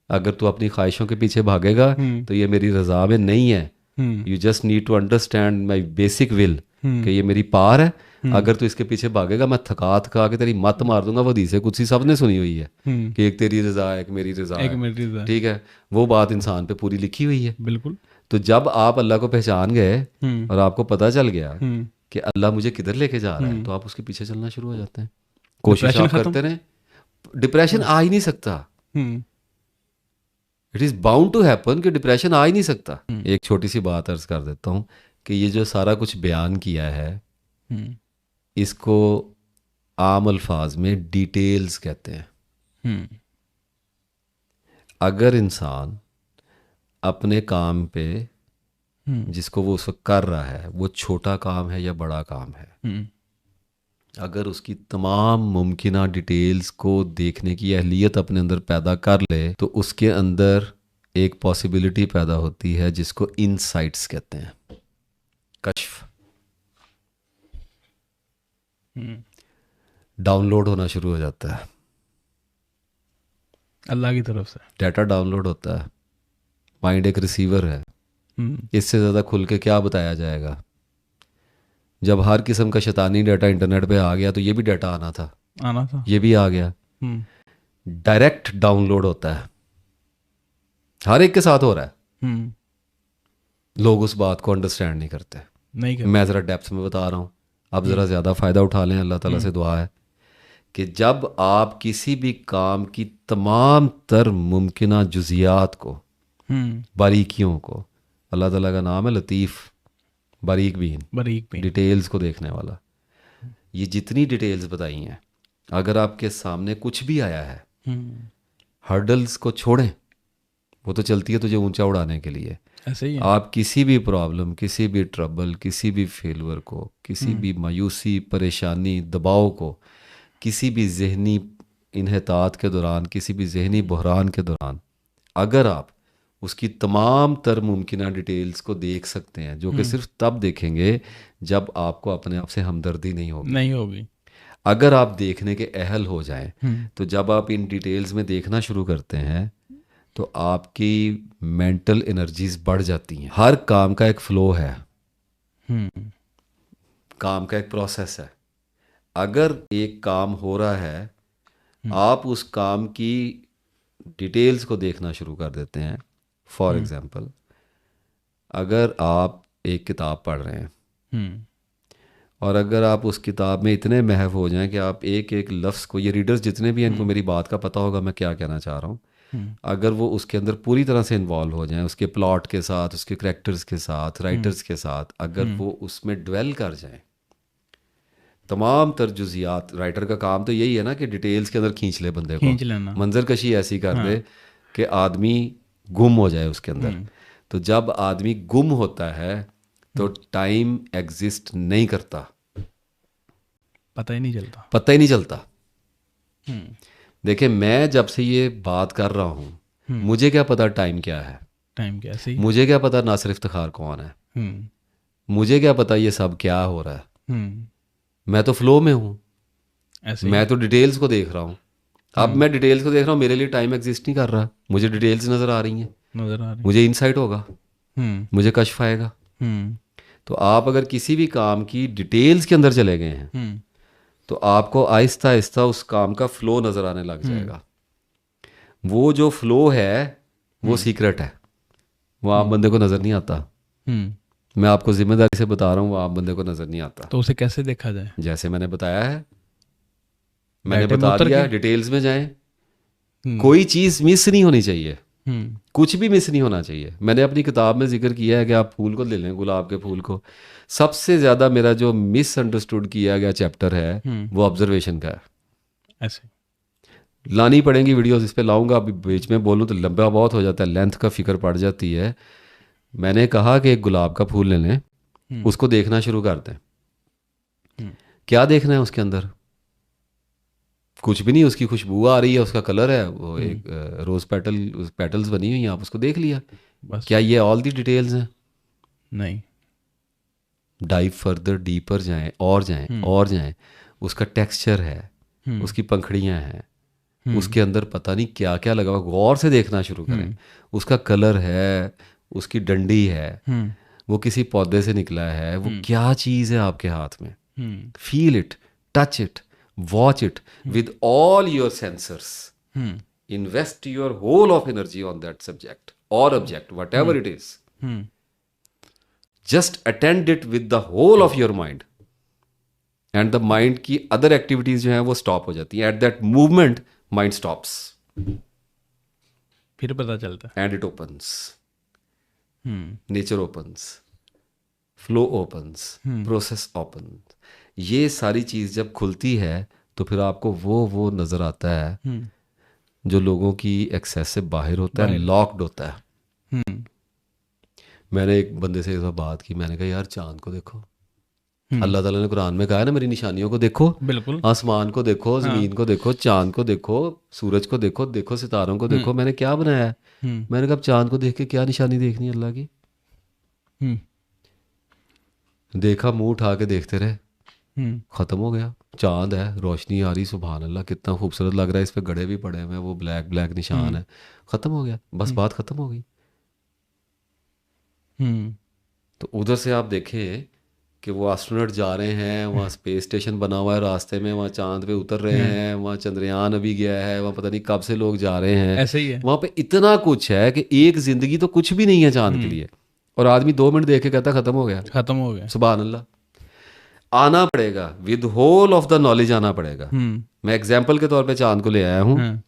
Speaker 2: अगर तू अपनी ख्वाहिशों के पीछे भागेगा तो ये मेरी रज़ा में नहीं है।
Speaker 1: Hmm
Speaker 2: you just need to understand my basic will, कि ये मेरी पार है, अगर तू इसके पीछे भागेगा मैं थका के तेरी मत मार दूंगा। वो हदीस कुछ ही सबने सुनी हुई है कि एक तेरी रज़ा है, एक मेरी रज़ा
Speaker 1: एक
Speaker 2: है,
Speaker 1: मिनट है।
Speaker 2: ठीक है, वो बात इंसान पे पूरी लिखी हुई है।
Speaker 1: बिल्कुल।
Speaker 2: तो जब आप अल्लाह को पहचान गए
Speaker 1: हम्म
Speaker 2: और आपको पता चल गया
Speaker 1: हम्म
Speaker 2: कि अल्लाह मुझे किधर लेके जा रहा है, तो आप उसके पीछे चलना शुरू हो जाते हैं। कोशिश
Speaker 1: डिप्रेशन
Speaker 2: आप
Speaker 1: खत्म।
Speaker 2: करते रहें, डिप्रेशन आ ही नहीं सकता।
Speaker 1: Hmm
Speaker 2: it is bound to happen कि डिप्रेशन आ ही नहीं सकता। एक छोटी सी बात अर्ज कर देता हूँ कि ये जो सारा कुछ बयान किया है
Speaker 1: हम्म
Speaker 2: इसको आम अल्फाज में डिटेल्स कहते हैं।
Speaker 1: हम्म
Speaker 2: अगर इंसान अपने काम पे जिसको वो उस वक्त कर रहा है, वो छोटा काम है या बड़ा काम है,
Speaker 1: हम्म
Speaker 2: अगर उसकी तमाम मुमकिना डिटेल्स को देखने की अहलियत अपने अंदर पैदा कर ले तो उसके अंदर एक पॉसिबिलिटी पैदा होती है जिसको इनसाइट्स कहते हैं, कश्फ। डाउनलोड होना शुरू हो जाता है,
Speaker 1: अल्लाह की तरफ से
Speaker 2: डाटा डाउनलोड होता है। माइंड एक रिसीवर है, इससे ज़्यादा खुल के क्या बताया जाएगा। जब हर किस्म का शैतानी डाटा इंटरनेट पे आ गया तो ये भी डाटा आना था,
Speaker 1: आना था।
Speaker 2: ये भी आ गया। डायरेक्ट डाउनलोड होता है, हर एक के साथ हो रहा है।
Speaker 1: हम्म
Speaker 2: लोग उस बात को अंडरस्टैंड नहीं करते।
Speaker 1: नहीं कर।
Speaker 2: मैं ज़रा डेप्थ में बता रहा हूँ, आप ज़रा ज़्यादा फ़ायदा उठा लें। अल्लाह ताला से दुआ है कि जब आप किसी भी काम की तमाम तर मुमकिना जुजियात को, बारीकियों को, अल्लाह ताला का नाम है लतीफ़, बारीक बीन,
Speaker 1: बारीक भी।
Speaker 2: डिटेल्स को देखने वाला। ये जितनी डिटेल्स बताई हैं, अगर आपके सामने कुछ भी आया है, हर्डल्स को छोड़ें, वो तो चलती है तुझे ऊंचा उड़ाने के लिए।
Speaker 1: ऐसे ही है।
Speaker 2: आप किसी भी प्रॉब्लम, किसी भी ट्रबल, किसी भी फेलवर को, किसी भी मायूसी, परेशानी, दबाव को, किसी भी जहनी इन्हतात के दौरान, किसी भी जहनी बहरान के दौरान, अगर आप उसकी तमाम तर मुमकिना डिटेल्स को देख सकते हैं, जो कि सिर्फ तब देखेंगे जब आपको अपने आप से हमदर्दी नहीं होगी।
Speaker 1: नहीं होगी।
Speaker 2: अगर आप देखने के अहल हो जाएं, तो जब आप इन डिटेल्स में देखना शुरू करते हैं तो आपकी मेंटल एनर्जीज बढ़ जाती हैं। हर काम का एक फ्लो है, काम का एक प्रोसेस है। अगर एक काम हो रहा है, आप उस काम की डिटेल्स को देखना शुरू कर देते हैं। फॉर एग्जांपल, अगर आप एक किताब पढ़ रहे हैं और अगर आप उस किताब में इतने महव हो जाएं कि आप एक एक लफ्ज़ को, ये रीडर्स जितने भी हैं इनको मेरी बात का पता होगा मैं क्या कहना चाह रहा हूँ, अगर वो उसके अंदर पूरी तरह से इन्वॉल्व हो जाएं, उसके प्लॉट के साथ, उसके करैक्टर्स के साथ, राइटर्स के साथ, अगर वो उसमें ड्वेल कर जाएं, तमाम तरजुजियात। राइटर का काम तो यही है ना कि डिटेल्स के अंदर खींच ले बंदे को,
Speaker 1: खींच लेना।
Speaker 2: मंजर कशी ऐसी कर दे कि आदमी गुम हो जाए उसके अंदर। तो जब आदमी गुम होता है तो टाइम एग्जिस्ट नहीं करता।
Speaker 1: पता ही नहीं चलता।
Speaker 2: पता ही नहीं चलता।
Speaker 1: हम्म।
Speaker 2: देखिए मैं जब से ये बात कर रहा हूँ, मुझे क्या पता टाइम क्या है,
Speaker 1: टाइम कैसे ही।
Speaker 2: मुझे क्या पता नासिर इफ्तिखार कौन है,
Speaker 1: हम्म।
Speaker 2: मुझे क्या पता ये सब क्या हो रहा है।
Speaker 1: हम्म।
Speaker 2: मैं तो फ्लो में हूँ,
Speaker 1: ऐसे ही।
Speaker 2: मैं तो डिटेल्स को देख रहा हूँ। अब मैं डिटेल्स को देख रहा हूँ, मेरे लिए टाइम एग्जिस्ट नहीं कर रहा, मुझे डिटेल्स नज़र आ रही हैं,
Speaker 1: नजर आ रही।
Speaker 2: मुझे इंसाइट होगा,
Speaker 1: हम्म।
Speaker 2: मुझे कश्फ आएगा।
Speaker 1: हम्म।
Speaker 2: तो आप अगर किसी भी काम की डिटेल्स के अंदर चले गए हैं
Speaker 1: हम्म।
Speaker 2: तो आपको आहिस्ता आहिस्ता उस काम का फ्लो नज़र आने लग जाएगा। वो जो फ्लो है वो सीक्रेट है, वो आम बंदे को नज़र नहीं आता।
Speaker 1: हम्म।
Speaker 2: मैं आपको जिम्मेदारी से बता रहा हूँ, वो आम बंदे को नज़र नहीं आता।
Speaker 1: तो उसे कैसे देखा जाए?
Speaker 2: जैसे मैंने बताया है, मैंने
Speaker 1: डाटे में
Speaker 2: बता
Speaker 1: उतर
Speaker 2: दिया,
Speaker 1: के।
Speaker 2: डिटेल्स में जाएं।
Speaker 1: हम्म।
Speaker 2: कोई चीज़ मिस नहीं होनी चाहिए,
Speaker 1: हम्म।
Speaker 2: कुछ भी मिस नहीं होना चाहिए। मैंने अपनी किताब में जिक्र किया है कि आप फूल को ले लें, गुलाब के फूल को। सबसे ज़्यादा मेरा जो मिसअंडरस्टूड किया गया चैप्टर है वो ऑब्जर्वेशन का है।
Speaker 1: ऐसे।
Speaker 2: लानी पड़ेंगी वीडियोस, इस पे लाऊंगा, अभी बीच में बोलूँ तो लंबा बहुत हो जाता है, लेंथ का फिक्र पड़ जाती है। मैंने कहा कि एक गुलाब का फूल ले लें, उसको देखना शुरू कर दें। क्या देखना है उसके अंदर? कुछ भी नहीं, उसकी खुशबू आ रही है, उसका कलर है, वो एक रोज पेटल्स बनी हुई हैं, आप उसको देख लिया।
Speaker 1: बस।
Speaker 2: क्या ये ऑल दी डिटेल्स हैं?
Speaker 1: नहीं।
Speaker 2: डाइव फर्दर, डीपर जाएं और जाएं और जाएं। उसका टेक्सचर है, उसकी पंखड़ियां हैं, उसके अंदर पता नहीं क्या क्या लगा हुआ, गौर से देखना शुरू करें। उसका कलर है, उसकी डंडी है, वो किसी पौधे से निकला है, वो क्या चीज़ है आपके हाथ में। Feel it, touch it, watch it with all your sensors. Invest your whole of energy on that subject और object, whatever it is. Just attend it with the whole of your mind, and the mind की other activities जो हैं वो stop हो जाती हैं। At that movement mind stops,
Speaker 1: फिर पता चलता है।
Speaker 2: And it opens, nature opens, flow opens, process opens. ये सारी चीज जब खुलती है तो फिर आपको वो नजर आता है जो लोगों की एक्सेस से बाहर होता है, लॉक्ड होता है। मैंने एक बंदे से इस बार बात की, मैंने कहा यार चांद को देखो, अल्लाह ताला ने कुरान में कहा है ना मेरी निशानियों को देखो,
Speaker 1: बिल्कुल।
Speaker 2: आसमान को देखो, जमीन को देखो, चांद को देखो, सूरज को देखो, देखो सितारों को देखो, मैंने क्या बनाया है। मैंने कहा चांद को देख के क्या निशानी देखनी है अल्लाह की। देखा, मुंह उठा के देखते रहे, खत्म हो गया। चांद है, रोशनी आ रही, सुभान अल्लाह कितना खूबसूरत लग रहा है, इस पे गड़े भी पड़े हुए हैं, वो ब्लैक ब्लैक निशान है, खत्म हो गया, बस बात खत्म हो गई। तो उधर से आप देखें कि वो एस्ट्रोनॉट जा रहे हैं, वहाँ स्पेस स्टेशन बना हुआ है रास्ते में, वहाँ चांद पे उतर रहे हैं, वहाँ चंद्रयान अभी गया है, वहाँ पता नहीं कब से लोग जा रहे हैं।
Speaker 1: ऐसे ही है।
Speaker 2: वहाँ पे इतना कुछ है कि एक जिंदगी तो कुछ भी नहीं है चांद के लिए, और आदमी 2 मिनट देख के कहता खत्म हो गया,
Speaker 1: खत्म हो गया।
Speaker 2: सुभान अल्लाह। आना पड़ेगा, with whole of the knowledge आना पड़ेगा। मैं एग्जाम्पल के तौर पे चांद को ले आया हूँ।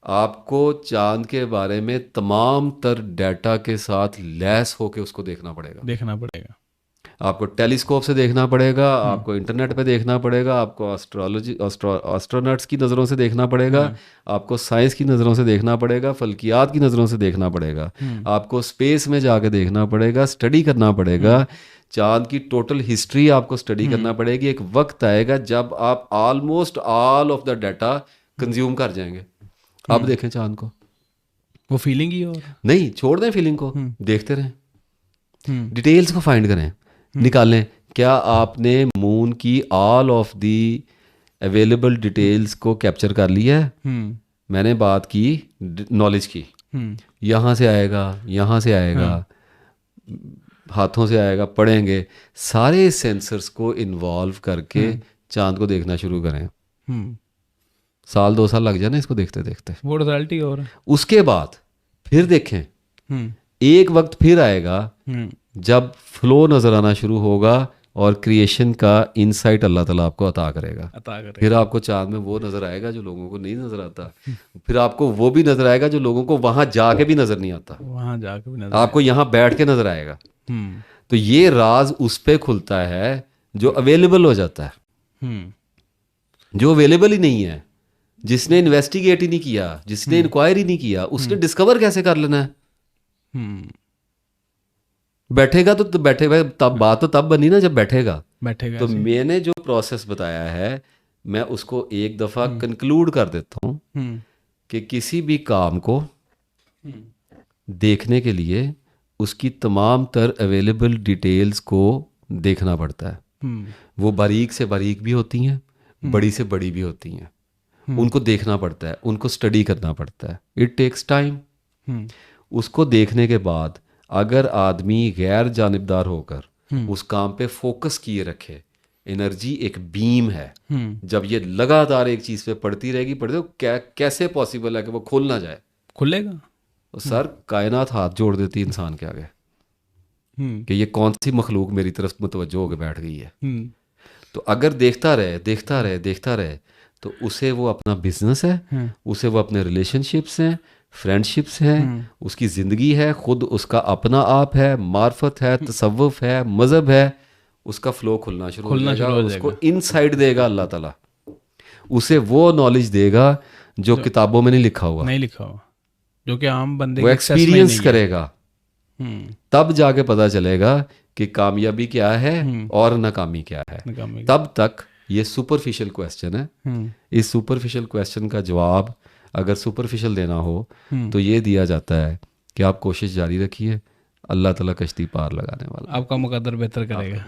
Speaker 2: आपको चांद के बारे में तमाम तर डाटा के साथ लैस होके उसको देखना पड़ेगा। आपको टेलीस्कोप से देखना पड़ेगा, आपको इंटरनेट पे देखना पड़ेगा, आपको एस्ट्रोनॉट्स की नज़रों से देखना पड़ेगा, आपको साइंस की नज़रों से देखना पड़ेगा, फल्कियात की नज़रों से देखना पड़ेगा, आपको स्पेस में जाके देखना पड़ेगा, स्टडी करना पड़ेगा। चांद की टोटल हिस्ट्री आपको स्टडी करना पड़ेगी। एक वक्त आएगा जब आप almost all of the data consume कर जाएंगे। अब देखें चांद को,
Speaker 1: वो फीलिंग ही और
Speaker 2: नहीं छोड़ दें फीलिंग को, देखते रहें, डिटेल्स को फाइंड करें, निकालें। क्या आपने मून की all of the available details को कैप्चर कर लिया है? मैंने बात की नॉलेज की, यहाँ से आएगा, यहाँ से आएगा, हाथों से आएगा, पढ़ेंगे, सारे सेंसर्स को इन्वॉल्व करके चांद को देखना शुरू करें। 1-2 साल लग जाए ना इसको देखते देखते,
Speaker 1: वो रिजल्ट ही और।
Speaker 2: उसके बाद फिर देखें, एक वक्त फिर आएगा जब फ्लो नजर आना शुरू होगा और क्रिएशन का इनसाइट अल्लाह ताला आपको अता करेगा। फिर आपको चांद में वो नजर आएगा जो लोगों को नहीं नजर आता, फिर आपको वो भी नजर आएगा जो लोगों को वहां जाके भी नजर नहीं आता,
Speaker 1: वहां जाके भी नजर
Speaker 2: आपको यहाँ बैठ के नजर आएगा। तो ये राज उस पे खुलता है जो अवेलेबल हो जाता है। जो अवेलेबल ही नहीं है, जिसने इन्वेस्टिगेट ही नहीं किया, जिसने इंक्वायरी नहीं किया, उसने डिस्कवर कैसे कर लेना है? बैठेगा तो बैठेगा, तब बात तो तब बनी ना जब बैठेगा।
Speaker 1: बैठेगा
Speaker 2: तो
Speaker 1: ऐसे।
Speaker 2: मैंने जो प्रोसेस बताया है मैं उसको एक दफ़ा कंक्लूड कर देता हूँ
Speaker 1: हम्म
Speaker 2: कि किसी भी काम को देखने के लिए उसकी तमाम तर अवेलेबल डिटेल्स को देखना पड़ता है।
Speaker 1: हम्म
Speaker 2: वो बारीक से बारीक भी होती हैं, बड़ी से बड़ी भी होती हैं, उनको देखना पड़ता है, उनको स्टडी करना पड़ता है। It takes time.
Speaker 1: हम्म
Speaker 2: उसको देखने के बाद अगर आदमी गैर जानिबदार होकर उस काम पे फोकस किए रखे, एनर्जी एक बीम है, जब ये लगातार एक चीज़ पे पड़ती रहेगी तो कैसे पॉसिबल है कि वो खुल ना जाए?
Speaker 1: खुलेगा।
Speaker 2: तो सर कायनात हाथ जोड़ देती इंसान के आगे
Speaker 1: हम्म
Speaker 2: कि ये कौन सी मखलूक मेरी तरफ मुतवज्जो होकर बैठ गई है।
Speaker 1: हम्म
Speaker 2: तो अगर देखता रहे देखता रहे देखता रहे तो उसे वो अपना बिजनेस है, उसे वो अपने रिलेशनशिप्स हैं, फ्रेंडशिप्स हैं, उसकी ज़िंदगी है, खुद उसका अपना आप है, मार्फत है, तसव्वुफ है, मज़हब है, उसका फ़्लो खुलना शुरू हो जाएगा। उसको इनसाइड देगा अल्लाह ताला, उसे वो नॉलेज देगा जो किताबों में नहीं लिखा हुआ,
Speaker 1: नहीं लिखा हुआ, जो कि आम बंदे
Speaker 2: वो
Speaker 1: के एक्सेस में ही
Speaker 2: एक्सपीरियंस
Speaker 1: नहीं है।
Speaker 2: करेगा। तब जाके पता चलेगा कि कामयाबी क्या है और नाकामी क्या है।
Speaker 1: नाकामी।
Speaker 2: तब तक ये सुपरफिशियल क्वेश्चन है। इस सुपरफिशियल क्वेश्चन का जवाब अगर सुपरफिशियल देना हो तो ये दिया जाता है कि आप कोशिश जारी रखिए, अल्लाह ताला कश्ती पार लगाने वाला है।
Speaker 1: आपका मुकद्दर बेहतर करेगा।